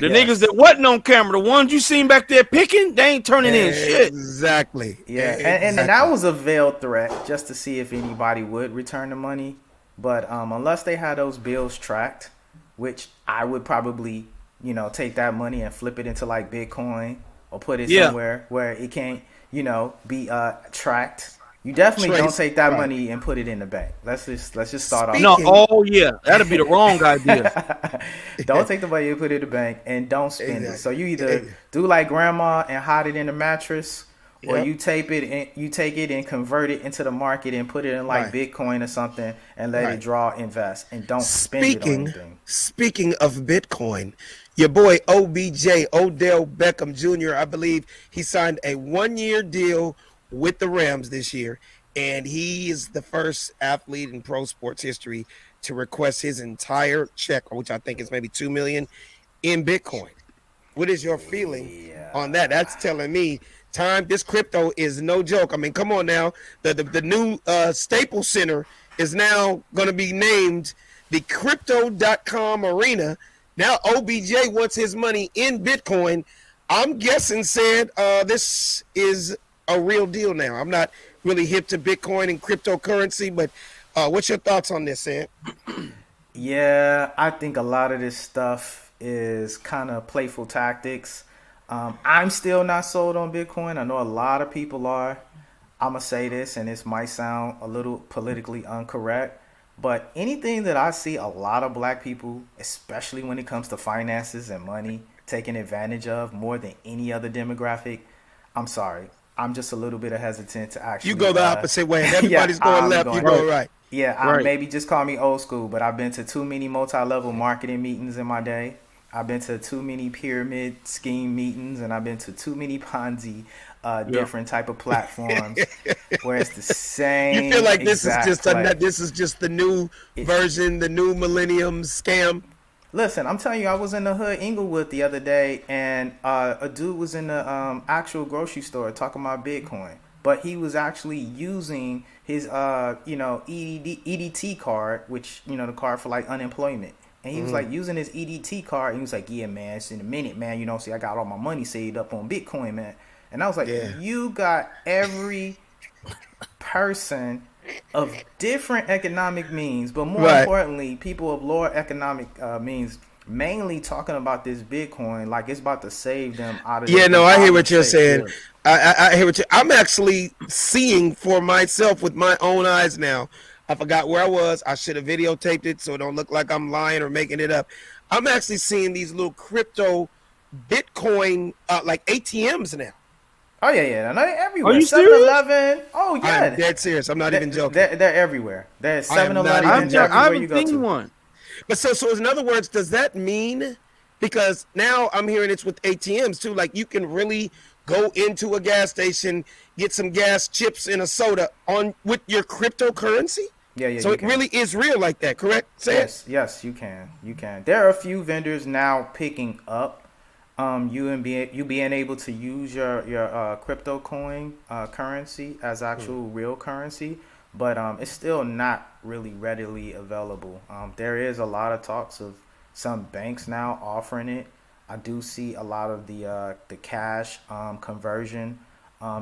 The niggas that wasn't on camera, the ones you seen back there picking, they ain't turning in shit. Exactly. Yeah, and that was a veiled threat just to see if anybody would return the money. But unless they had those bills tracked, which I would probably, take that money and flip it into like Bitcoin or put it somewhere where it can't, be tracked. You definitely don't take that money and put it in the bank. Let's just start off. No, that'd be the wrong idea. Don't take the money and put it in the bank, and don't spend it. So you either do like grandma and hide it in the mattress, or you take it and convert it into the market and put it in like Bitcoin or something and let it draw, invest, and don't spend it on anything. Speaking of Bitcoin, your boy OBJ, Odell Beckham Jr., I believe he signed a 1-year deal with the Rams this year, and he is the first athlete in pro sports history to request his entire check, which I think is maybe $2 million, in Bitcoin. What is your feeling on that? That's telling me this crypto is no joke. I mean, come on now. The new Staples Center is now going to be named the Crypto.com Arena. Now OBJ wants his money in Bitcoin. I'm guessing this is a real deal now. I'm not really hip to Bitcoin and cryptocurrency, but what's your thoughts on this, Sam? Yeah, I think a lot of this stuff is kind of playful tactics. I'm still not sold on Bitcoin. I know a lot of people are. I'm going to say this, and this might sound a little politically incorrect, but anything that I see a lot of black people, especially when it comes to finances and money, taking advantage of more than any other demographic, I'm sorry. I'm just a little bit hesitant to actually. You go the opposite way. Everybody's going left. You go right. Yeah, maybe just call me old school, but I've been to too many multi-level marketing meetings in my day. I've been to too many pyramid scheme meetings, and I've been to too many Ponzi, different type of platforms where it's the same. You feel like this is just the new version, the new millennium scam. Listen, I'm telling you, I was in the hood Inglewood the other day, and a dude was in the actual grocery store talking about Bitcoin. but he was actually using his EDT card, which the card for like unemployment. And he was like using his EDT card, and he was like, "Yeah, man, it's in a minute, man. See, I got all my money saved up on Bitcoin, man." And I was like, "You got every person of different economic means, but more importantly, people of lower economic means, mainly talking about this Bitcoin like it's about to save them out of." Yeah, no, I hear what you're saying. I hear what I'm actually seeing for myself with my own eyes now. I forgot where I was. I should have videotaped it so it don't look like I'm lying or making it up. I'm actually seeing these little crypto Bitcoin like ATMs now. Oh yeah, no, they're everywhere. Are you 7-Eleven. Oh yeah, I'm dead serious. I'm not even joking. They're everywhere. There's 7-Eleven. I haven't seen one. But so in other words, does that mean, because now I'm hearing it's with ATMs too, like you can really go into a gas station, get some gas, chips, and a soda with your cryptocurrency? Yeah. So it really is real like that, correct? Yes, you can. There are a few vendors now picking up you being able to use your crypto coin currency as actual real currency, but it's still not really readily available. There is a lot of talks of some banks now offering it. I do see a lot of the cash conversion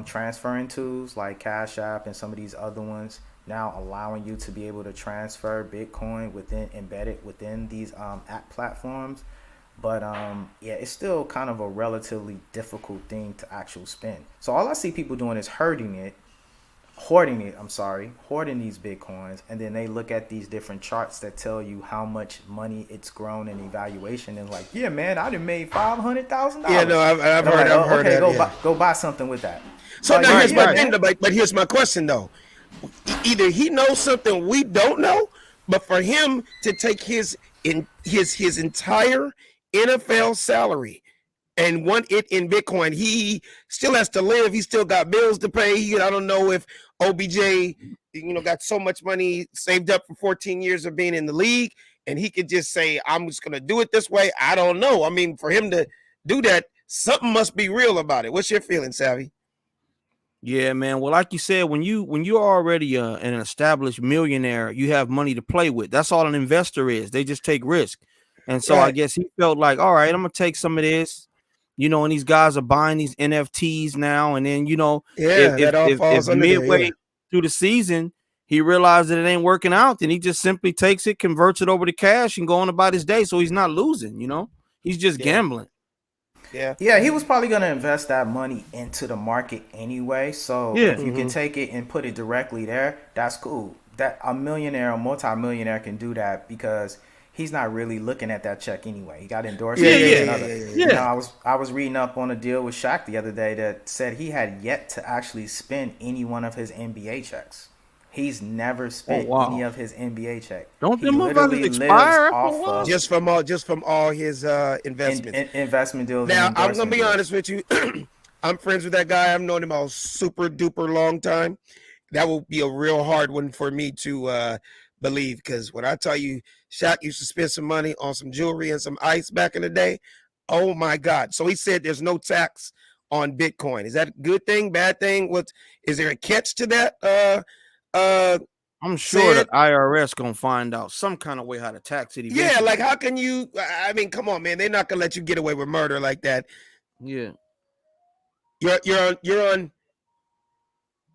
transferring tools like Cash App and some of these other ones now allowing you to be able to transfer Bitcoin embedded within these app platforms. But it's still kind of a relatively difficult thing to actually spend. So all I see people doing is hoarding these Bitcoins, and then they look at these different charts that tell you how much money it's grown in evaluation, and like, yeah, man, I done made $500,000. Yeah, no, I've heard. I've heard okay, that. go buy something with that. So now here's my thing, but here's my question though. Either he knows something we don't know, but for him to take his entire NFL salary and want it in Bitcoin, he still has to live. He still got bills to pay. I don't know if OBJ, got so much money saved up for 14 years of being in the league, and he could just say, "I'm just gonna do it this way." I don't know. I mean, for him to do that, something must be real about it. What's your feeling, Savvy? Yeah, man. Well, like you said, when you're already an established millionaire, you have money to play with. That's all an investor is. They just take risk. And so I guess he felt like, all right, I'm gonna take some of this, and these guys are buying these NFTs now. And then, if midway through the season he realized that it ain't working out, then he just simply takes it, converts it over to cash, and go on about his day. So he's not losing, he's just gambling. Yeah, he was probably going to invest that money into the market anyway. So if you can take it and put it directly there, that's cool. That a millionaire or multi-millionaire can do that because he's not really looking at that check anyway. He got endorsements. Yeah. I was reading up on a deal with Shaq the other day that said he had yet to actually spend any one of his NBA checks. He's never spent any of his NBA check. Don't them motherfuckers expire just from all his investments, investment deals? Now I'm gonna be honest with you. I'm friends with that guy. I've known him a super duper long time. That will be a real hard one for me to believe, because when I tell you, Shaq used to spend some money on some jewelry and some ice back in the day. Oh my God! So he said there's no tax on Bitcoin. Is that a good thing? Bad thing? Is there a catch to that? I'm sure the IRS gonna find out some kind of way how to tax it eventually. Yeah, like how can you? I mean, come on, man. They're not gonna let you get away with murder like that. Yeah. You're on.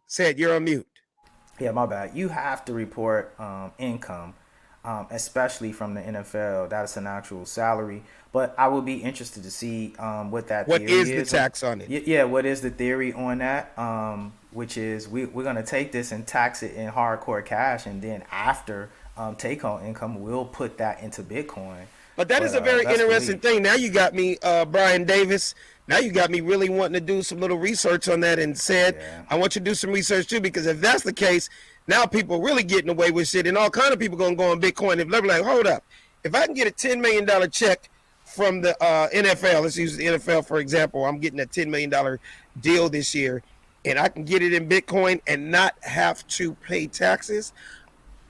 Said you're on mute. Yeah, my bad. You have to report income, especially from the NFL. That's an actual salary. But I would be interested to see what that what theory is the tax on it. Yeah, what is the theory on that? Which is we're gonna take this and tax it in hardcore cash, and then after take home income, we'll put that into Bitcoin. But that is a very interesting thing. Now you got me, Brian Davis. Now you got me really wanting to do some little research on that, and said, I want you to do some research too, because if that's the case, now people are really getting away with shit, and all kind of people going to go on Bitcoin. And they're like, hold up, if I can get a $10 million check from the NFL, let's use the NFL for example, I'm getting a $10 million deal this year, and I can get it in Bitcoin and not have to pay taxes.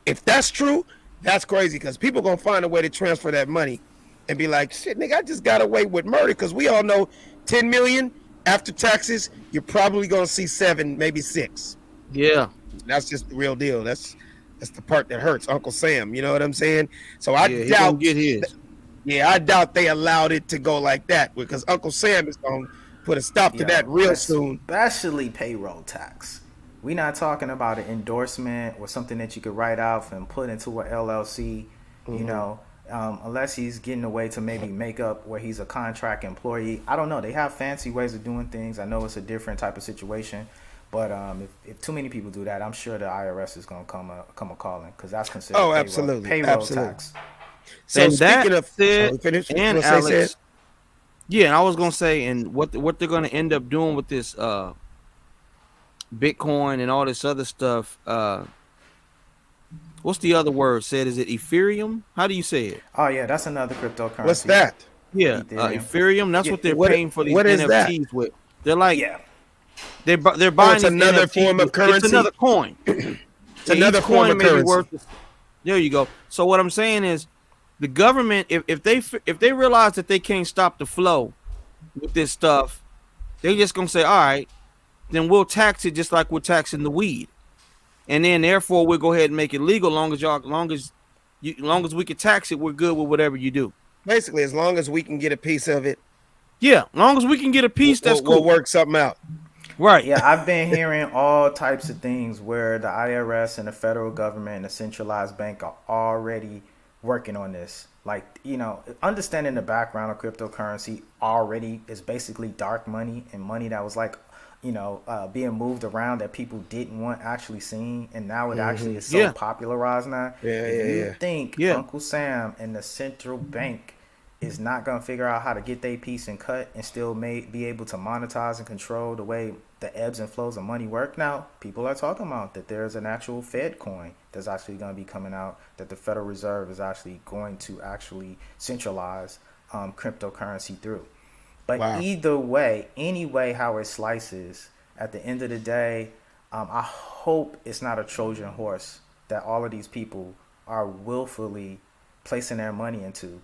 If that's true, that's crazy, because people are going to find a way to transfer that money and be like, shit, nigga, I just got away with murder, because we all know 10 million after taxes, you're probably gonna see 7, maybe 6. Yeah. That's just the real deal. That's the part that hurts, Uncle Sam. You know what I'm saying? So I Yeah, he doubt gonna get his. I doubt they allowed it to go like that because Uncle Sam is gonna put a stop to that real soon. Especially payroll tax. We're not talking about an endorsement or something that you could write off and put into a LLC. You know, unless he's getting away to maybe make up where he's a contract employee. I don't know. They have fancy ways of doing things. I know it's a different type of situation. But if too many people do that, I'm sure the IRS is going to come a calling because that's considered absolutely. Payroll tax. So And that speaking of, said, finish. and Say, Alex, yeah, and I was gonna say, and what they're gonna end up doing with this Bitcoin and all this other stuff. What's the other word said? Is it Ethereum? How do you say it? Oh yeah, that's another cryptocurrency. What's that? Yeah, Ethereum. Ethereum. That's what they're paying for these what is that? NFTs with. They're like, Yeah. they're buying it's these another NFTs form of with- currency? It's another coin. It's another form of may be currency. worth. There you go. So what I'm saying is, the government, if they realize that they can't stop the flow with this stuff, they're just gonna say, all right, then we'll tax it just like we're taxing the weed, and then therefore we'll go ahead and make it legal. Long as we can tax it, we're good with whatever you do. Basically, as long as we can get a piece of it, Yeah, long as we can get a piece, that's we'll cool. work something out. Right. Yeah, I've been hearing all types of things where the IRS and the federal government and the centralized bank are already working on this. Like, you know, understanding the background of cryptocurrency already is basically dark money and money that was like, you know, being moved around that people didn't want actually seen, and now it actually is so Yeah. popularized now. Yeah, If yeah, you yeah. think Yeah. Uncle Sam and the central bank is not going to figure out how to get their piece and cut and still be able to monetize and control the way the ebbs and flows of money work now, people are talking about that there's an actual Fed coin that's actually going to be coming out, that the Federal Reserve is actually going to actually centralize cryptocurrency through. But Wow. either way, any way how it slices, at the end of the day, I hope it's not a Trojan horse that all of these people are willfully placing their money into.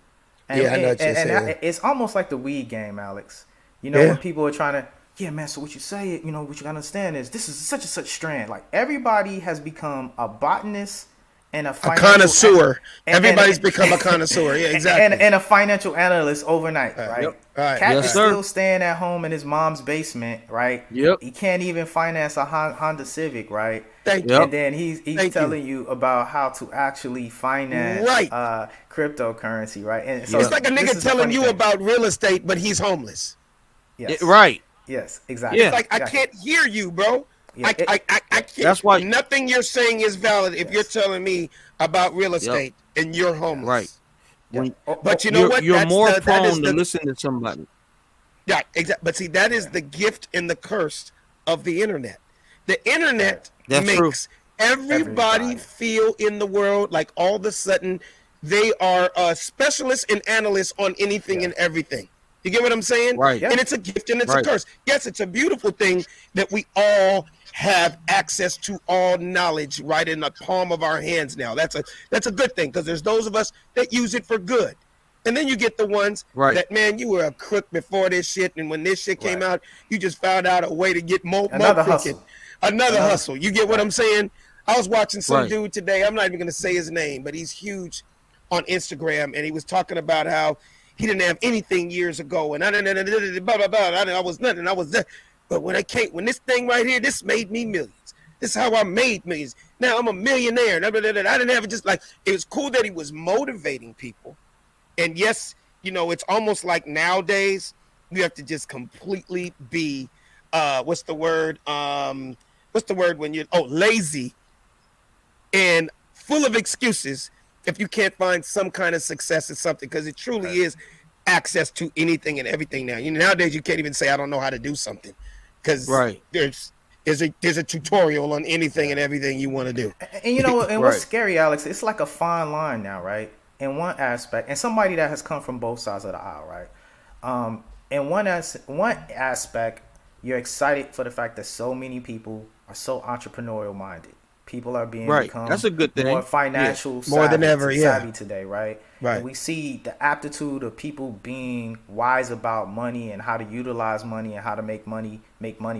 And, Yeah, I know what you're saying. it's almost like the weed game, Alex. You know, Yeah. when people are trying to, yeah, man, so what you say, you know, what you gotta understand is this is such and such strand. Like, everybody has become a botanist and a connoisseur. and- Everybody's become a connoisseur. Yeah, exactly. and a financial analyst overnight, right? Yep. Right. Cat Yes, is sir. still staying at home in his mom's basement, right? Yep. He can't even finance a Honda Civic, right? Thank Yep. And then he's Thank telling you about how to actually finance Right. cryptocurrency, right? And so It's like a this nigga is the telling funny you thing. about real estate, but he's homeless. Yes. Right. Yes, exactly. Yeah. It's like I Exactly. can't hear you, bro. Yeah, I can't. That's why- nothing you're saying is valid if you're telling me about real estate and you're homeless. Right. When, But you know what? You're That's more that is prone to listen to somebody. Yeah, exactly. But see, that is the gift and the curse of the internet. The internet That's makes everybody feel in the world like all of a sudden they are specialists and analysts on anything and everything. You get what I'm saying? Right. And it's a gift and it's Right. a curse. Yes, it's a beautiful thing that we all have access to all knowledge right in the palm of our hands now. That's a good thing because there's those of us that use it for good. And then you get the ones Right. that, man, you were a crook before this shit, and when this shit came Right. out, you just found out a way to get more Another crooked. hustle. Another hustle. You get what I'm saying? I was watching some Right. dude today. I'm not even going to say his name, but he's huge on Instagram, and he was talking about how he didn't have anything years ago, and I didn't blah blah blah. I was nothing. I was that. But when this thing right here, this made me millions. This is how I made millions. Now I'm a millionaire. I didn't have it. Just like it was cool that he was motivating people. And yes, you know, it's almost like nowadays you have to just completely be what's the word when you're lazy and full of excuses if you can't find some kind of success in something, because it truly is access to anything and everything now. You know, nowadays you can't even say I don't know how to do something, because Right. there's a tutorial on anything and everything you want to do. And you know, and what's Right. scary, Alex, it's like a fine line now, right? In one aspect, and somebody that has come from both sides of the aisle, right? In one aspect, you're excited for the fact that so many people are so entrepreneurial minded. People are being Right. become That's a good thing. more financial More than ever, savvy today, right? Right. And we see the aptitude of people being wise about money and how to utilize money and how to make money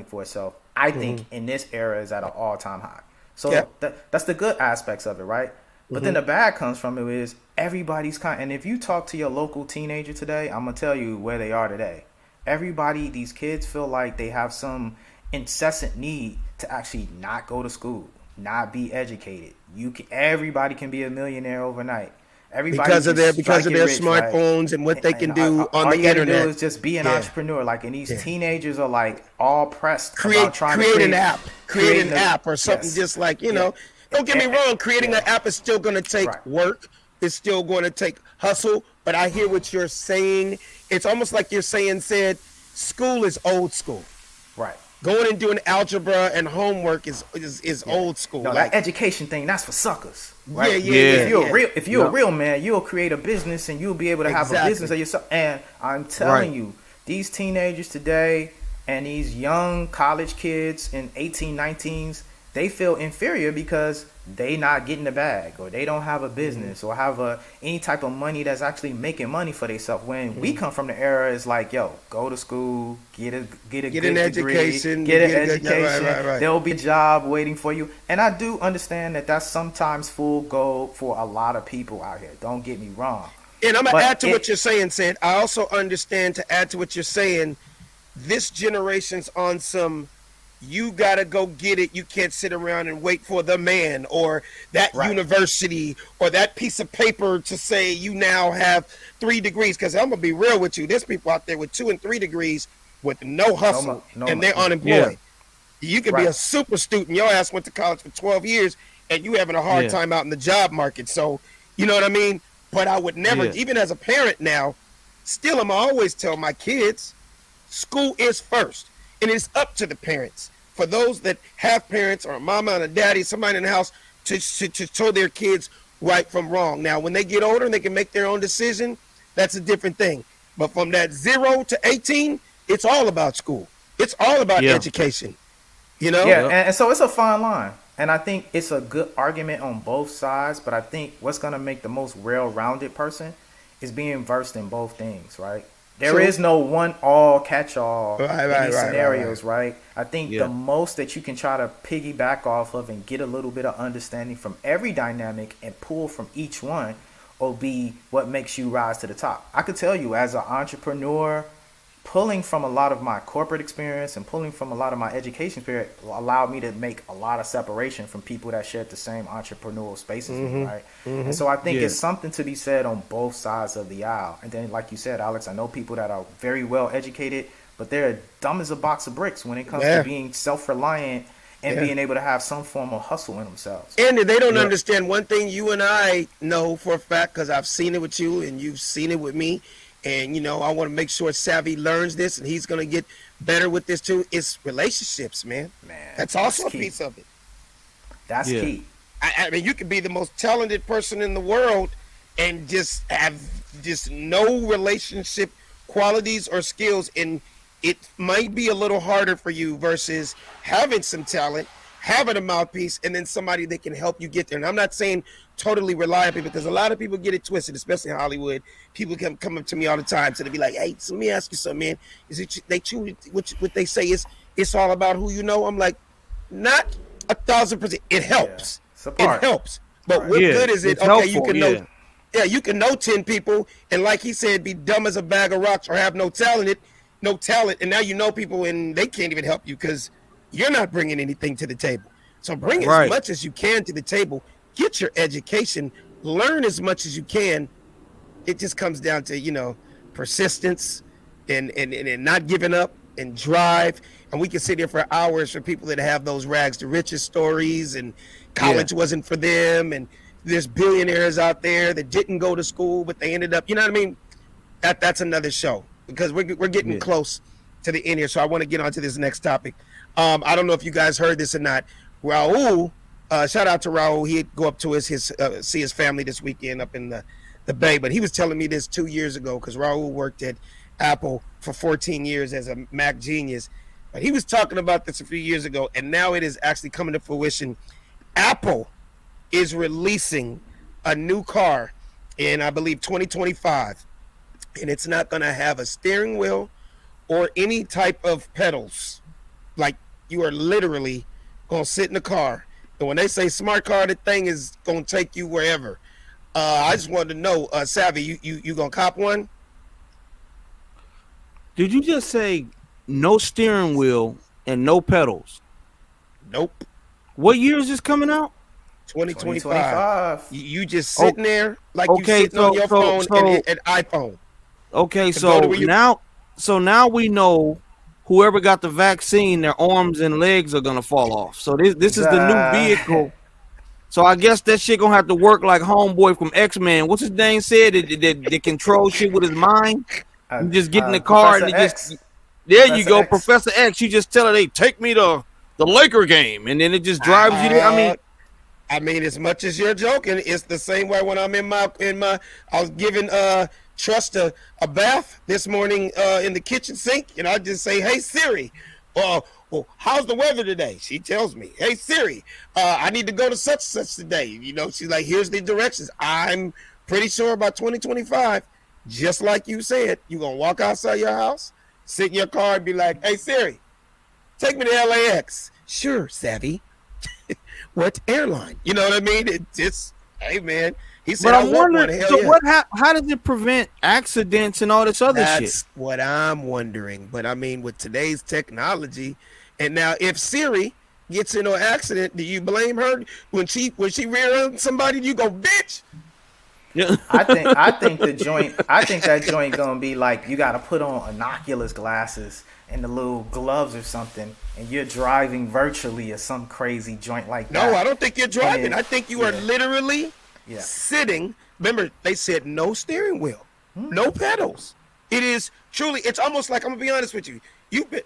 for itself. I think in this era is at an all-time high. So that's the good aspects of it, right? But then the bad comes from it is everybody's and if you talk to your local teenager today, I'm gonna tell you where they are today. Everybody, these kids feel like they have some incessant need to actually not go to school, not be educated. Everybody can be a millionaire overnight. Everybody because of their rich, smartphones, right? and what they can do on all the you gotta internet. do is just be an entrepreneur. Like, and these teenagers are like all pressed about trying to create an app, create an a- app or something. yes. Just like Don't get me wrong. Creating an app is still going to take work. It's still going to take hustle. But I hear what you're saying. It's almost like you're saying, school is old school. Right. Going and doing algebra and homework is old school. No, like, that education thing, that's for suckers. Right? Yeah. If you're a real man, you'll create a business and you'll be able to have a business of yourself. And I'm telling you, these teenagers today and these young college kids in 18, 19s, they feel inferior because they not getting the bag, or they don't have a business, or have any type of money that's actually making money for themselves. When we come from the era, it's like, yo, go to school, get an education, get an education. Right. There'll be a job waiting for you. And I do understand that that's sometimes full goal for a lot of people out here. Don't get me wrong. And I'm gonna add to what you're saying, Sid. I also understand, to add to what you're saying, this generation's on some. You gotta go get it. You can't sit around and wait for the man or that university or that piece of paper to say you now have 3 degrees. Because I'm gonna be real with you, there's people out there with 2 and 3 degrees with no hustle and they're unemployed. You could be a super student. Your ass went to college for 12 years and you having a hard time out in the job market. So you know what I mean. But I would never, even as a parent now, still I'm always tell my kids, school is first. And it's up to the parents. For those that have parents or a mama and a daddy, somebody in the house, to show their kids right from wrong. Now, when they get older and they can make their own decision, that's a different thing. But from that 0 to 18, it's all about school. It's all about education. And so it's a fine line. And I think it's a good argument on both sides. But I think what's going to make the most well-rounded person is being versed in both things, right? There is no one all catch all in these scenarios, right? I think the most that you can try to piggyback off of and get a little bit of understanding from every dynamic and pull from each one will be what makes you rise to the top. I could tell you, as an entrepreneur, pulling from a lot of my corporate experience and pulling from a lot of my education experience allowed me to make a lot of separation from people that shared the same entrepreneurial space as me, right? And so I think it's something to be said on both sides of the aisle. And then, like you said, Alex, I know people that are very well educated, but they're dumb as a box of bricks when it comes to being self-reliant and being able to have some form of hustle in themselves. And they don't understand one thing you and I know for a fact, because I've seen it with you and you've seen it with me. And, I want to make sure Savvy learns this and he's going to get better with this too. It's relationships, man. That's also a piece of it. That's key. I mean, you could be the most talented person in the world and just have just no relationship qualities or skills. And it might be a little harder for you versus having some talent, having a mouthpiece, and then somebody that can help you get there. And I'm not saying totally rely on people, because a lot of people get it twisted, especially in Hollywood. People come up to me all the time, so they be like, "Hey, so let me ask you something, man. Is it they choose what they say is it's all about who you know?" I'm like, not 1,000%. It helps. It helps. But what good is it? Okay, you can know. Yeah, you can know 10 people, and like he said, be dumb as a bag of rocks or have no talent, and now you know people and they can't even help you because you're not bringing anything to the table. So bring as much as you can to the table. Get your education. Learn as much as you can. It just comes down to, persistence and not giving up and drive. And we can sit here for hours for people that have those rags to riches stories and college wasn't for them. And there's billionaires out there that didn't go to school, but they ended up, you know what I mean? That's another show, because we're getting close to the end here. So I want to get on to this next topic. I don't know if you guys heard this or not. Raul, shout out to Raul. He'd go up to see his family this weekend up in the Bay. But he was telling me this 2 years ago, because Raul worked at Apple for 14 years as a Mac genius. But he was talking about this a few years ago, and now it is actually coming to fruition. Apple is releasing a new car in, I believe, 2025, and it's not going to have a steering wheel or any type of pedals. Like, you are literally going to sit in the car, and when they say smart car, the thing is going to take you wherever. I just wanted to know, Savvy, you going to cop one? Did you just say no steering wheel and no pedals? Nope. What year is this coming out? 2025. You just sitting there like you sitting on your phone and iPhone. Okay, so now we know whoever got the vaccine, their arms and legs are gonna fall off. So this is the new vehicle. So I guess that shit gonna have to work like homeboy from X-Men. What's his name said? They control shit with his mind. You just get in the car and there you go, Professor X. You just tell her, "Hey, take me to the Laker game," and then it just drives you there. I mean, as much as you're joking, it's the same way when I'm in my. I was giving Trust a bath this morning in the kitchen sink, and I just say, "Hey Siri, well, how's the weather today?" She tells me, "Hey Siri, I need to go to such and such today." You know, she's like, "Here's the directions." I'm pretty sure by 2025, just like you said, you're gonna walk outside your house, sit in your car, and be like, "Hey Siri, take me to LAX." Sure, Savvy. What airline? You know what I mean? It's hey man. He said, but I'm wondering, how does it prevent accidents and all this other shit? That's what I'm wondering. But I mean, with today's technology, and now if Siri gets into an accident, do you blame her when she rear-ends somebody? You go, bitch. Yeah. I think that joint gonna be like, you gotta put on Oculus glasses and the little gloves or something, and you're driving virtually or some crazy joint like that. No, I don't think you're driving. I think you are literally sitting. Remember, they said no steering wheel, no pedals. It is truly, it's almost like, I'm gonna be honest with you. You've been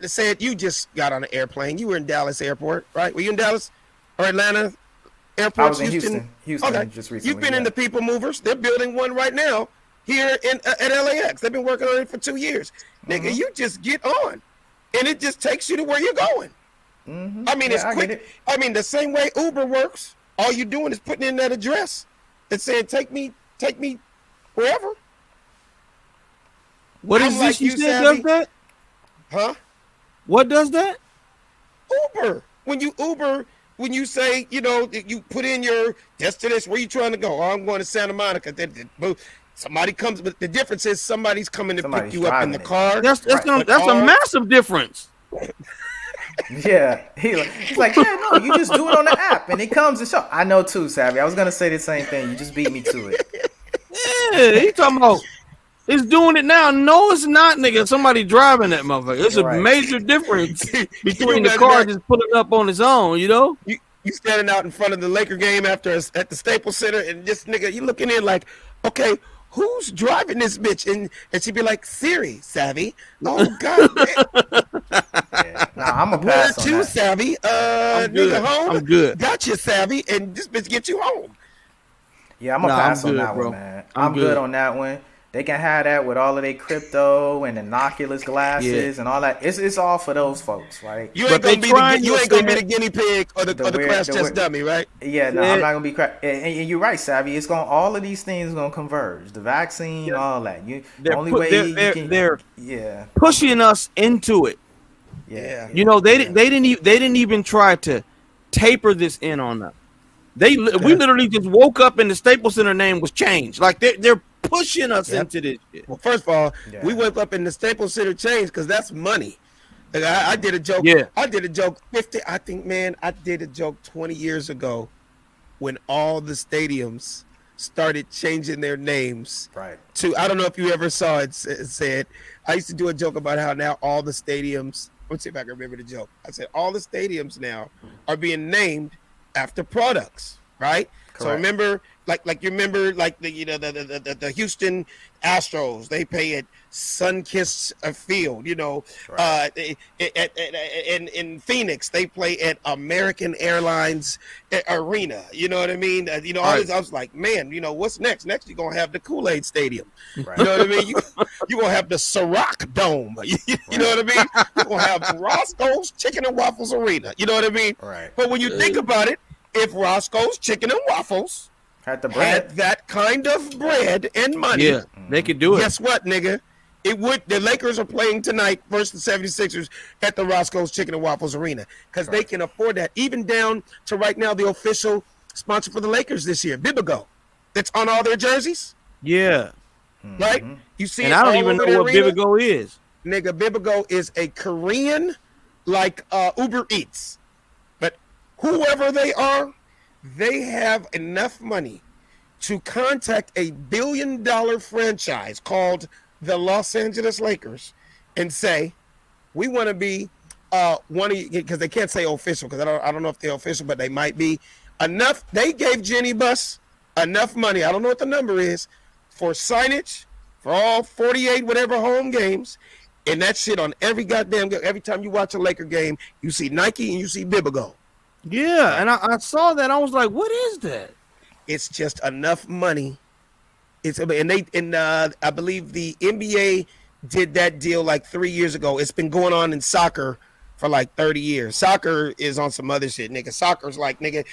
said you just got on an airplane. You were in Dallas Airport, right? Were you in Dallas or Atlanta Airport? I was in Houston okay. just recently. You've been in the People Movers. They're building one right now here at LAX. They've been working on it for 2 years. Nigga, you just get on, and it just takes you to where you're going. I mean, it's quick. I mean, the same way Uber works. All you're doing is putting in that address and saying, "Take me wherever." What is this you said does that? Huh? What does that? Uber. When you Uber, when you say, you know, you put in your destination, where you trying to go? Oh, I'm going to Santa Monica. Somebody comes, but the difference is somebody's coming to pick you up in the car. That's a massive difference. Yeah, he's like, yeah, no, you just do it on the app, and it comes to show. I know too, Savvy. I was gonna say the same thing. You just beat me to it. Yeah, he talking about it's doing it now. No, it's not, nigga. Somebody driving that motherfucker. It's a major difference between the car just pulling up on its own. You know, you standing out in front of the Laker game at the Staples Center, and this nigga, you looking in like, okay, who's driving this bitch? And she'd be like, Siri, Savvy. Oh God. Nah, I'm a pass on that. Savvy. Nigga home. I'm good. Got you, Savvy, and this bitch get you home. Yeah, I'm a pass on that one, man. I'm good on that one. They can have that with all of their crypto and the Oculus glasses and all that. It's all for those folks, right? You ain't gonna be the guinea pig or the crash test dummy, right? Yeah, no, I'm not gonna be and you're right, Savvy. It's gonna, all of these things gonna converge. The vaccine, all that. They're pushing us into it. Yeah. You know, they didn't even try to taper this in on them. We literally just woke up and the Staples Center name was changed. Like they're pushing us into this shit. Well, first of all, we woke up and the Staples Center changed because that's money. Like I did a joke. Yeah. I did a joke 20 years ago when all the stadiums started changing their names. Right. To, I don't know if you ever saw it said, I used to do a joke about how now all the stadiums, let's see if I can remember the joke. I said all the stadiums now are being named after products, right? Correct. So remember, like you remember, like the Houston Astros, they pay at Sunkist Field, you know. Right. In Phoenix, they play at American Airlines Arena. You know what I mean? You know, all this, I was like, man, you know what's next? Next, you're gonna have the Kool-Aid Stadium. Right. You know what I mean? You you're gonna have the Ciroc Dome. You know what I mean? You're gonna have Roscoe's Chicken and Waffles Arena. You know what I mean? Right. But when you think about it, if Roscoe's Chicken and Waffles had the bread, had that kind of bread and money, Yeah, they could do it. guess what, nigga? It would. The Lakers are playing tonight versus the 76ers at the Roscoe's Chicken and Waffles Arena because they can afford that. Even down to right now, the official sponsor for the Lakers this year, Bibigo, that's on all their jerseys. Yeah. Right? You see, And it I don't all even over know the what arena. Bibigo is. Nigga, Bibigo is a Korean, like Uber Eats. But whoever they are, they have enough money to contact a billion-dollar franchise called the Los Angeles Lakers and say, we want to be one of you, because they can't say official, because I don't know if they're official, but they might be. Enough, they gave Jenny Bus enough money, I don't know what the number is, for signage for all 48 whatever home games, and that shit on every goddamn game. Every time you watch a Laker game, you see Nike and you see Bibigo. Yeah, and I saw that. I was like, what is that? It's just enough money. I believe the NBA did that deal like 3 years ago. It's been going on in soccer for like 30 years. Soccer is on some other shit, nigga. Soccer's like, nigga,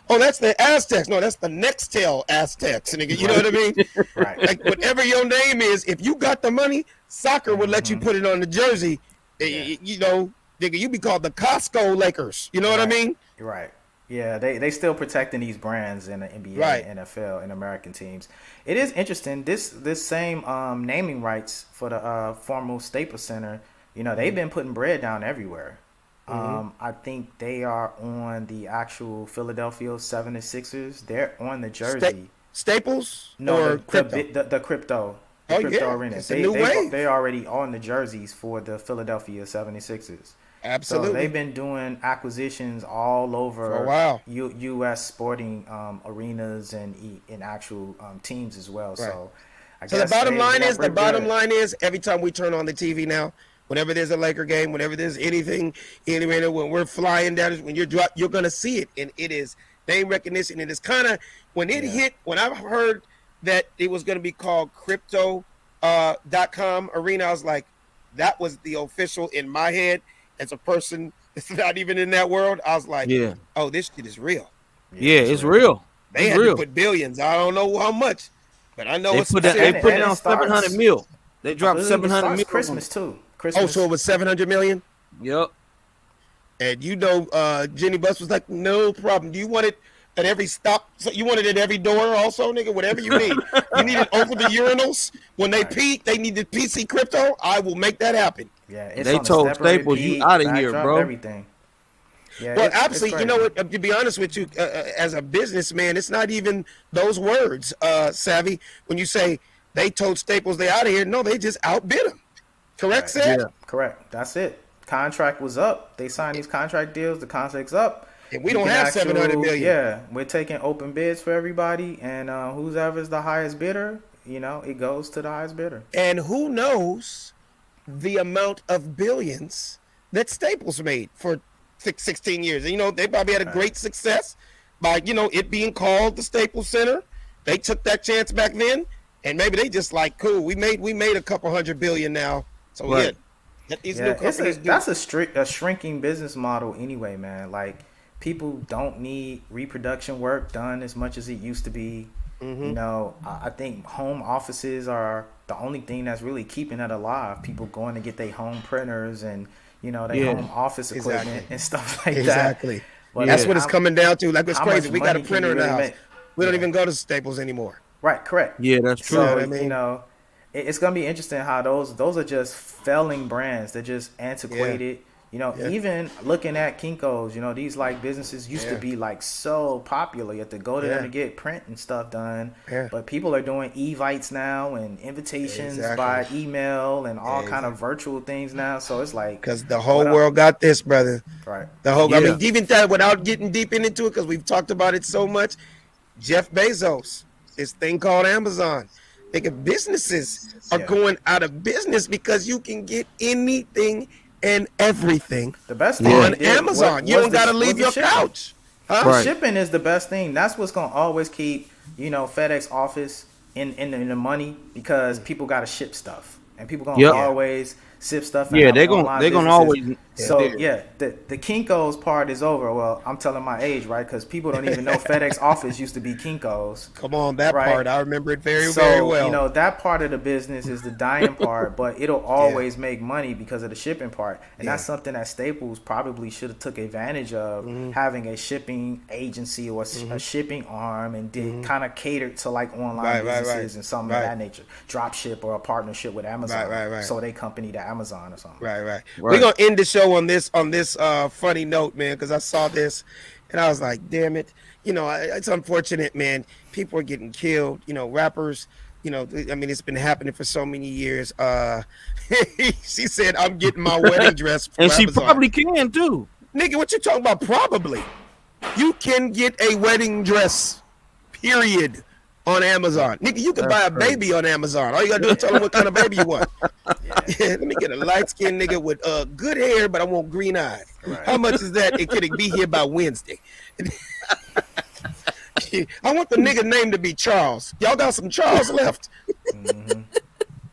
that's the Aztecs. No, that's the Nextel Aztecs, nigga. You know what I mean? Right. Like, whatever your name is, if you got the money, soccer would let you put it on the jersey. You know, nigga, you be called the Costco Lakers. You know what I mean? Right. Yeah, they still protecting these brands in the NBA, Right. NFL, and American teams. It is interesting. This same naming rights for the former Staples Center, you know, they've been putting bread down everywhere. I think they are on the actual Philadelphia 76ers. They're on the jersey. Staples No, or crypto? the crypto. The Oh, crypto yeah. arena. It's a new wave. They're already on the jerseys for the Philadelphia 76ers. Absolutely. So they've been doing acquisitions all over For a while. U.S. sporting arenas and actual teams as well. Right. So, So the bottom line is every time we turn on the TV now, whenever there's a Laker game, whenever there's anything, anywhere, when we're flying down, when you're gonna see it, and it is name recognition. And it's kind of when it hit. When I heard that it was gonna be called Crypto.com Arena, I was like, that was the official in my head. As a person that's not even in that world, I was like, Yeah. oh, this shit is real. Yeah, it's real. They It's had real. to put billions. I don't know how much, but I know They it's put down, serious. they put And it down starts- 700 mil. They dropped I believe it 700 starts mil. Christmas too. Oh, Christmas. so it was 700 million? Yep. And you know, Jenny Bus was like, no problem. Do you want it at every stop? So you want it at every door also, nigga? Whatever you need. You need it over the urinals. When they pee, they need the PC crypto. I will make that happen. Yeah, it's They on the told stepper Staples, you repeat, outta here, backdrop, bro. Everything. Yeah, Well, it's absolutely. You know crazy. what? To be honest with you, as a businessman, it's not even those words, Savvy. When you say they told Staples they out of here, no, they just outbid them. Correct, Sav? Yeah. Correct. That's it. Contract was up. They signed these contract deals. The contract's up. And we You don't can have 700 million. Yeah, we're taking open bids for everybody, and whoever's the highest bidder, you know, it goes to the highest bidder. And who knows the amount of billions that Staples made for 16 years. And, you know, they probably had a great success by, you know, it being called the Staples Center. They took that chance back then, and maybe they just like, cool, we made a couple $100 billion now. So Right. let these Yeah, new it's companies do. that's a shrinking business model anyway, man. Like, people don't need reproduction work done as much as it used to be. Mm-hmm. You know, I think home offices are the only thing that's really keeping it alive. People going to get their home printers and, you know, their Yeah. home office equipment Exactly. and stuff like Exactly. that. But That's what it's coming down to. Like, it's how crazy. much We got a money can printer you in the really house. make? We don't Yeah. even go to Staples anymore. Right, correct. Yeah, that's true. So, what I mean? you know, it's gonna be interesting how those are just failing brands. They're just antiquated. You know, Yeah. even looking at Kinko's, you know, these like businesses used to Yeah. be like so popular. You have to go to Yeah. them to get print and stuff done. Yeah. But people are doing Evites now and invitations Exactly. by email and all kind of virtual things now. So it's like, Because the whole what up? world got this, brother. Right. The whole, I Yeah. mean, even that without getting deep into it, because we've talked about it so much. Jeff Bezos, this thing called Amazon. Thinking businesses are Yeah. going out of business because you can get anything and everything The best thing on they did Amazon. You was don't the- got to was leave the your shipping. couch. Huh? Right. Shipping is the best thing. That's what's gonna always keep, you know, FedEx office in the money, because people gotta ship stuff. and people gonna Yep. always sip stuff. And Yeah, have they're online gonna businesses. always. So Yeah. the Kinko's part is over. Well, I'm telling my age, right? Because people don't even know FedEx office used to be Kinko's. Come on, that Right. part I remember it very So, very well. you know, that part of the business is the dying part, but it'll always make money because of the shipping part. And that's something that Staples probably should have took advantage of, having a shipping agency or a shipping arm, and did kind of catered to like online businesses and something of that nature. Drop ship or a partnership with Amazon. Right. So they company to Amazon or something. Right. We're gonna end the show on this funny note, man, because I saw this and I was like, damn it. You know, it's unfortunate, man. People are getting killed. You know, rappers. You know, I mean, it's been happening for so many years. She said, "I'm getting my wedding dress," from And she Amazon. probably can too. Nigga, what you talking about? Probably. You can get a wedding dress, period, on Amazon. Nigga, you can buy a baby on Amazon. All you gotta do is tell them what kind of baby you want. Yeah, let me get a light-skinned nigga with good hair, but I want green eyes. How much is that? It can be here by Wednesday. I want the nigga name to be Charles. Y'all got some Charles left?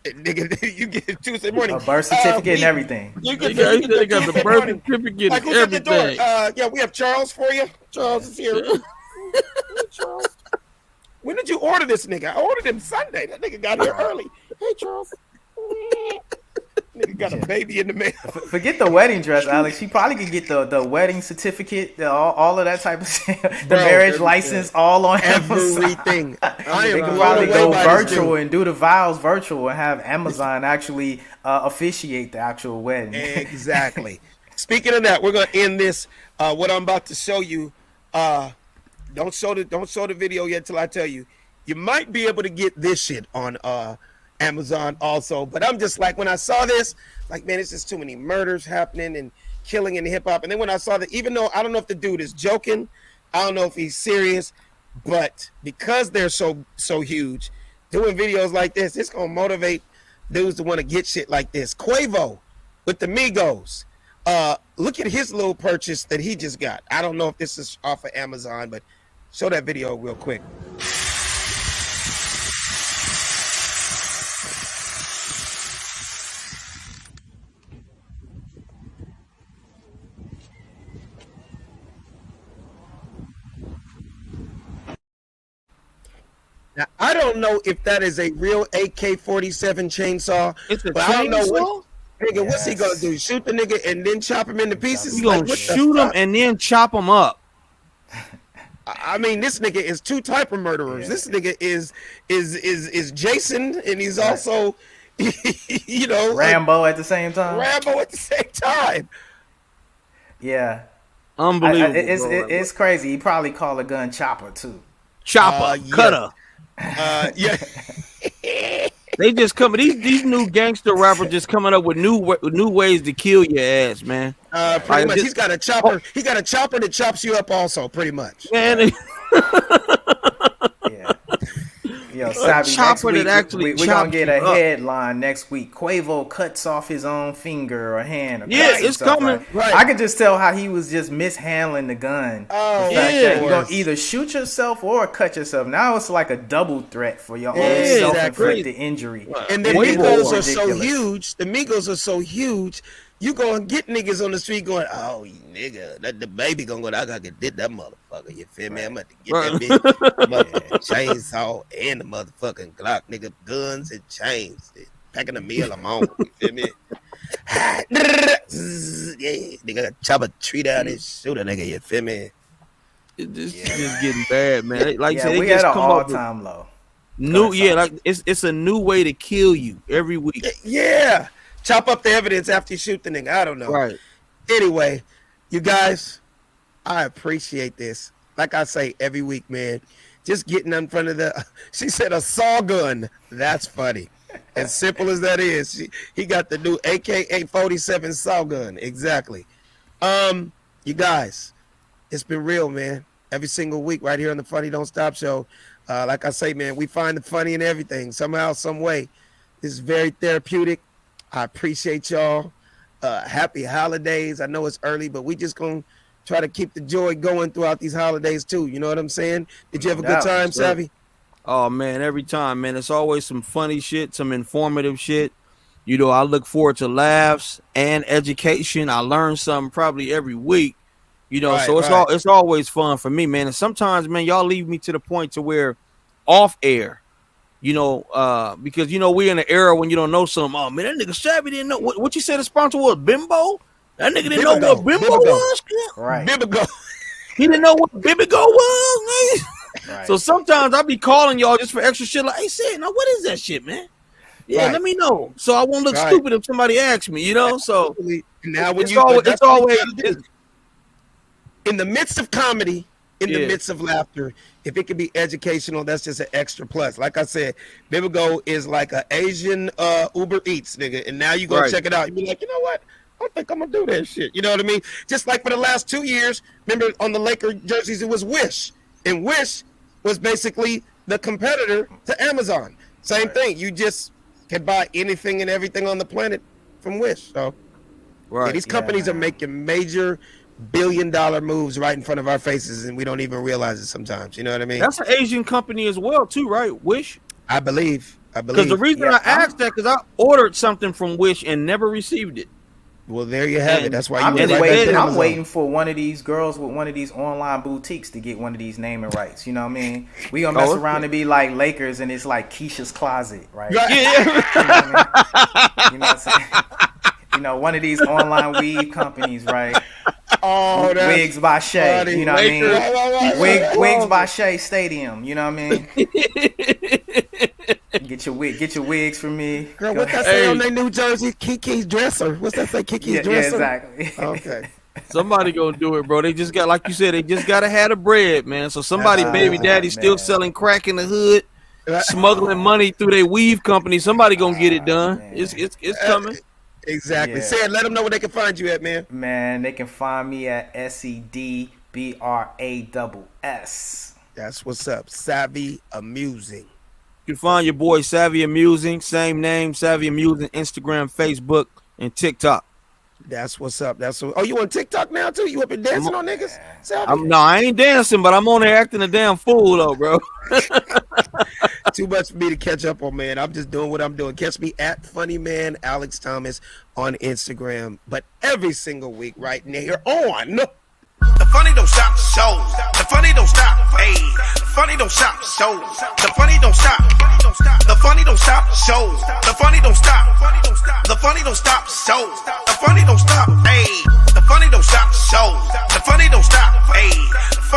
Nigga, you get it Tuesday morning. A birth certificate and everything. You They get got Tuesday the birth morning. certificate Like, and who's at the door? everything. Yeah, we have Charles for you. Charles is here. Charles. When did you order this nigga? I ordered him Sunday. That nigga got here early. Hey, Charles. Nigga got a baby in the mail. Forget the wedding dress, Alex. She probably could get the wedding certificate, all of that type of shit. The Bro, marriage license, all on Amazon. Everything. I They am could probably blown go away by this virtual dude. and do the vows virtual and have Amazon actually officiate the actual wedding. Exactly. Speaking of that, we're gonna end this. What I'm about to show you. Don't show the video yet till I tell you. You might be able to get this shit on Amazon also. But I'm just like, when I saw this, like, man, it's just too many murders happening and killing in hip hop. And then when I saw that, even though I don't know if the dude is joking, I don't know if he's serious, but because they're so huge, doing videos like this, it's gonna motivate dudes to want to get shit like this. Quavo with the Migos. Look at his little purchase that he just got. I don't know if this is off of Amazon, but show that video real quick. Now, I don't know if that is a real AK-47 chainsaw. It's a but I don't know chainsaw? Nigga, what's he gonna do? Shoot the nigga and then chop him into pieces? You gonna Like, what the shoot him fuck? and then chop him up? I mean, this nigga is two type of murderers. This nigga is Jason, and he's also, you know, Rambo at the same time. Rambo at the same time. Yeah, Unbelievable. it's crazy. He probably call a gun chopper too. Chopper, yeah. cutter. Yeah. They just coming. These new gangster rappers just coming up with new ways to kill your ass, man. Pretty Like, much. this- He's got a chopper. He got a chopper that chops you up also, pretty much. Man, Yeah. Yo, Sabi, chopper next week, that actually we're gonna chops get a you up. headline next week. Quavo cuts off his own finger or hand. Or Yeah, cuts it's himself, coming. Right. I could just tell how he was just mishandling the gun. Oh, The fact yeah. that you're gonna either shoot yourself or cut yourself. Now it's like a double threat for your own Yeah, self-inflicted exactly. injury. And the Way Migos more are so ridiculous. huge. The Migos are so huge. You go and get niggas on the street going, oh, nigga, the baby gonna go, I gotta get that motherfucker. You feel me? I'm about to get that bitch chainsaw and the motherfucking Glock, nigga, guns and chains. Packing a meal, I'm on. You feel me? Yeah, nigga, chop a tree down and shoot a nigga. You feel me? It's just getting bad, man. Like I Yeah, said, they we just at an come up with all-time low. new. Yeah, like it's a new way to kill you every week. Yeah. Chop up the evidence after you shoot the nigga. I don't know. Right. Anyway, you guys, I appreciate this. Like I say every week, man, just getting in front of the, she said a saw gun. That's funny. As simple as that is, he got the new AK-47 saw gun. Exactly. You guys, it's been real, man. Every single week right here on the Funny Don't Stop show. Like I say, man, we find the funny in everything. Somehow, some way. This is very therapeutic. I appreciate y'all. Happy holidays. I know it's early, but we just gonna try to keep the joy going throughout these holidays too. You know what I'm saying? Did you have a good time, Savvy? Oh man, every time, man. It's always some funny shit, some informative shit. You know, I look forward to laughs and education. I learn something probably every week. You know, Right, so it's always fun for me, man. And sometimes, man, y'all leave me to the point to where off air, you know, because you know we're in an era when you don't know something. Oh man, that nigga Savvy didn't know what you said. The sponsor was Bimbo. That nigga didn't know what Bimbo was. Right. Bibigo. He didn't know what Bibigo was, man. Right. So sometimes I be calling y'all just for extra shit. Like, hey, say now what is that shit, man? Yeah, Right. let me know. So I won't look Right. stupid if somebody asks me, you know. So Now when it's you always, but it's that's what you always gotta do. In the midst of comedy, in the Yeah. midst of laughter, if it can be educational, that's just an extra plus. Like I said, Bibigo is like an Asian Uber Eats nigga, and now you go Right. check it out. You be like, you know what? I don't think I'm gonna do that shit. You know what I mean? Just like for the last 2 years, remember on the Laker jerseys it was Wish, and Wish was basically the competitor to Amazon. Same thing. You just can buy anything and everything on the planet from Wish. So right. yeah, these companies are making major billion-dollar moves right in front of our faces, and we don't even realize it sometimes. You know what I mean? That's an Asian company as well, too, right? Wish. I believe. Because the reason I asked that because I ordered something from Wish and never received it. Well, there you have it. That's why you I'm went just right back waiting. to I'm Amazon. waiting for one of these girls with one of these online boutiques to get one of these naming rights. You know what I mean? We gonna mess around and be like Lakers, and it's like Keisha's Closet, right? Yeah. You know what I mean? You know what I'm saying? You know, one of these online weave companies, right? Oh, that's Wigs by Shay. funny. You know what I mean? Right. Wigs by Shay Stadium. You know what I mean? Get your wigs from me. Girl, Go what's that ahead. say on their New Jersey? Kiki's dresser. What's that say? Kiki's Yeah, dresser. exactly. Okay. Somebody gonna do it, bro. They just got, like you said, they just gotta have the bread, man. So somebody, That's baby right, daddy, still man. selling crack in the hood, smuggling money through their weave company. Somebody gonna get it done. Man. It's coming. Exactly. Yeah. Say it. Let them know where they can find you at, man. Man, they can find me at SEDBRASS. That's what's up. Savvy Amusing. You can find your boy Savvy Amusing, same name, Savvy Amusing, Instagram, Facebook, and TikTok. That's what's up. That's what. Oh, you on TikTok now too? You up and dancing on niggas? Savvy? I ain't dancing, but I'm on there acting a damn fool though, bro. Too much for me to catch up on, man. I'm just doing what I'm doing. Catch me at Funny Man Alex Thomas on Instagram, but every single week right now on. The funny don't stop show. The funny don't stop. Hey, the funny don't stop show. The funny don't stop. The funny don't stop show. The funny don't stop. The funny don't stop show. The funny don't stop. Hey, the funny don't stop show.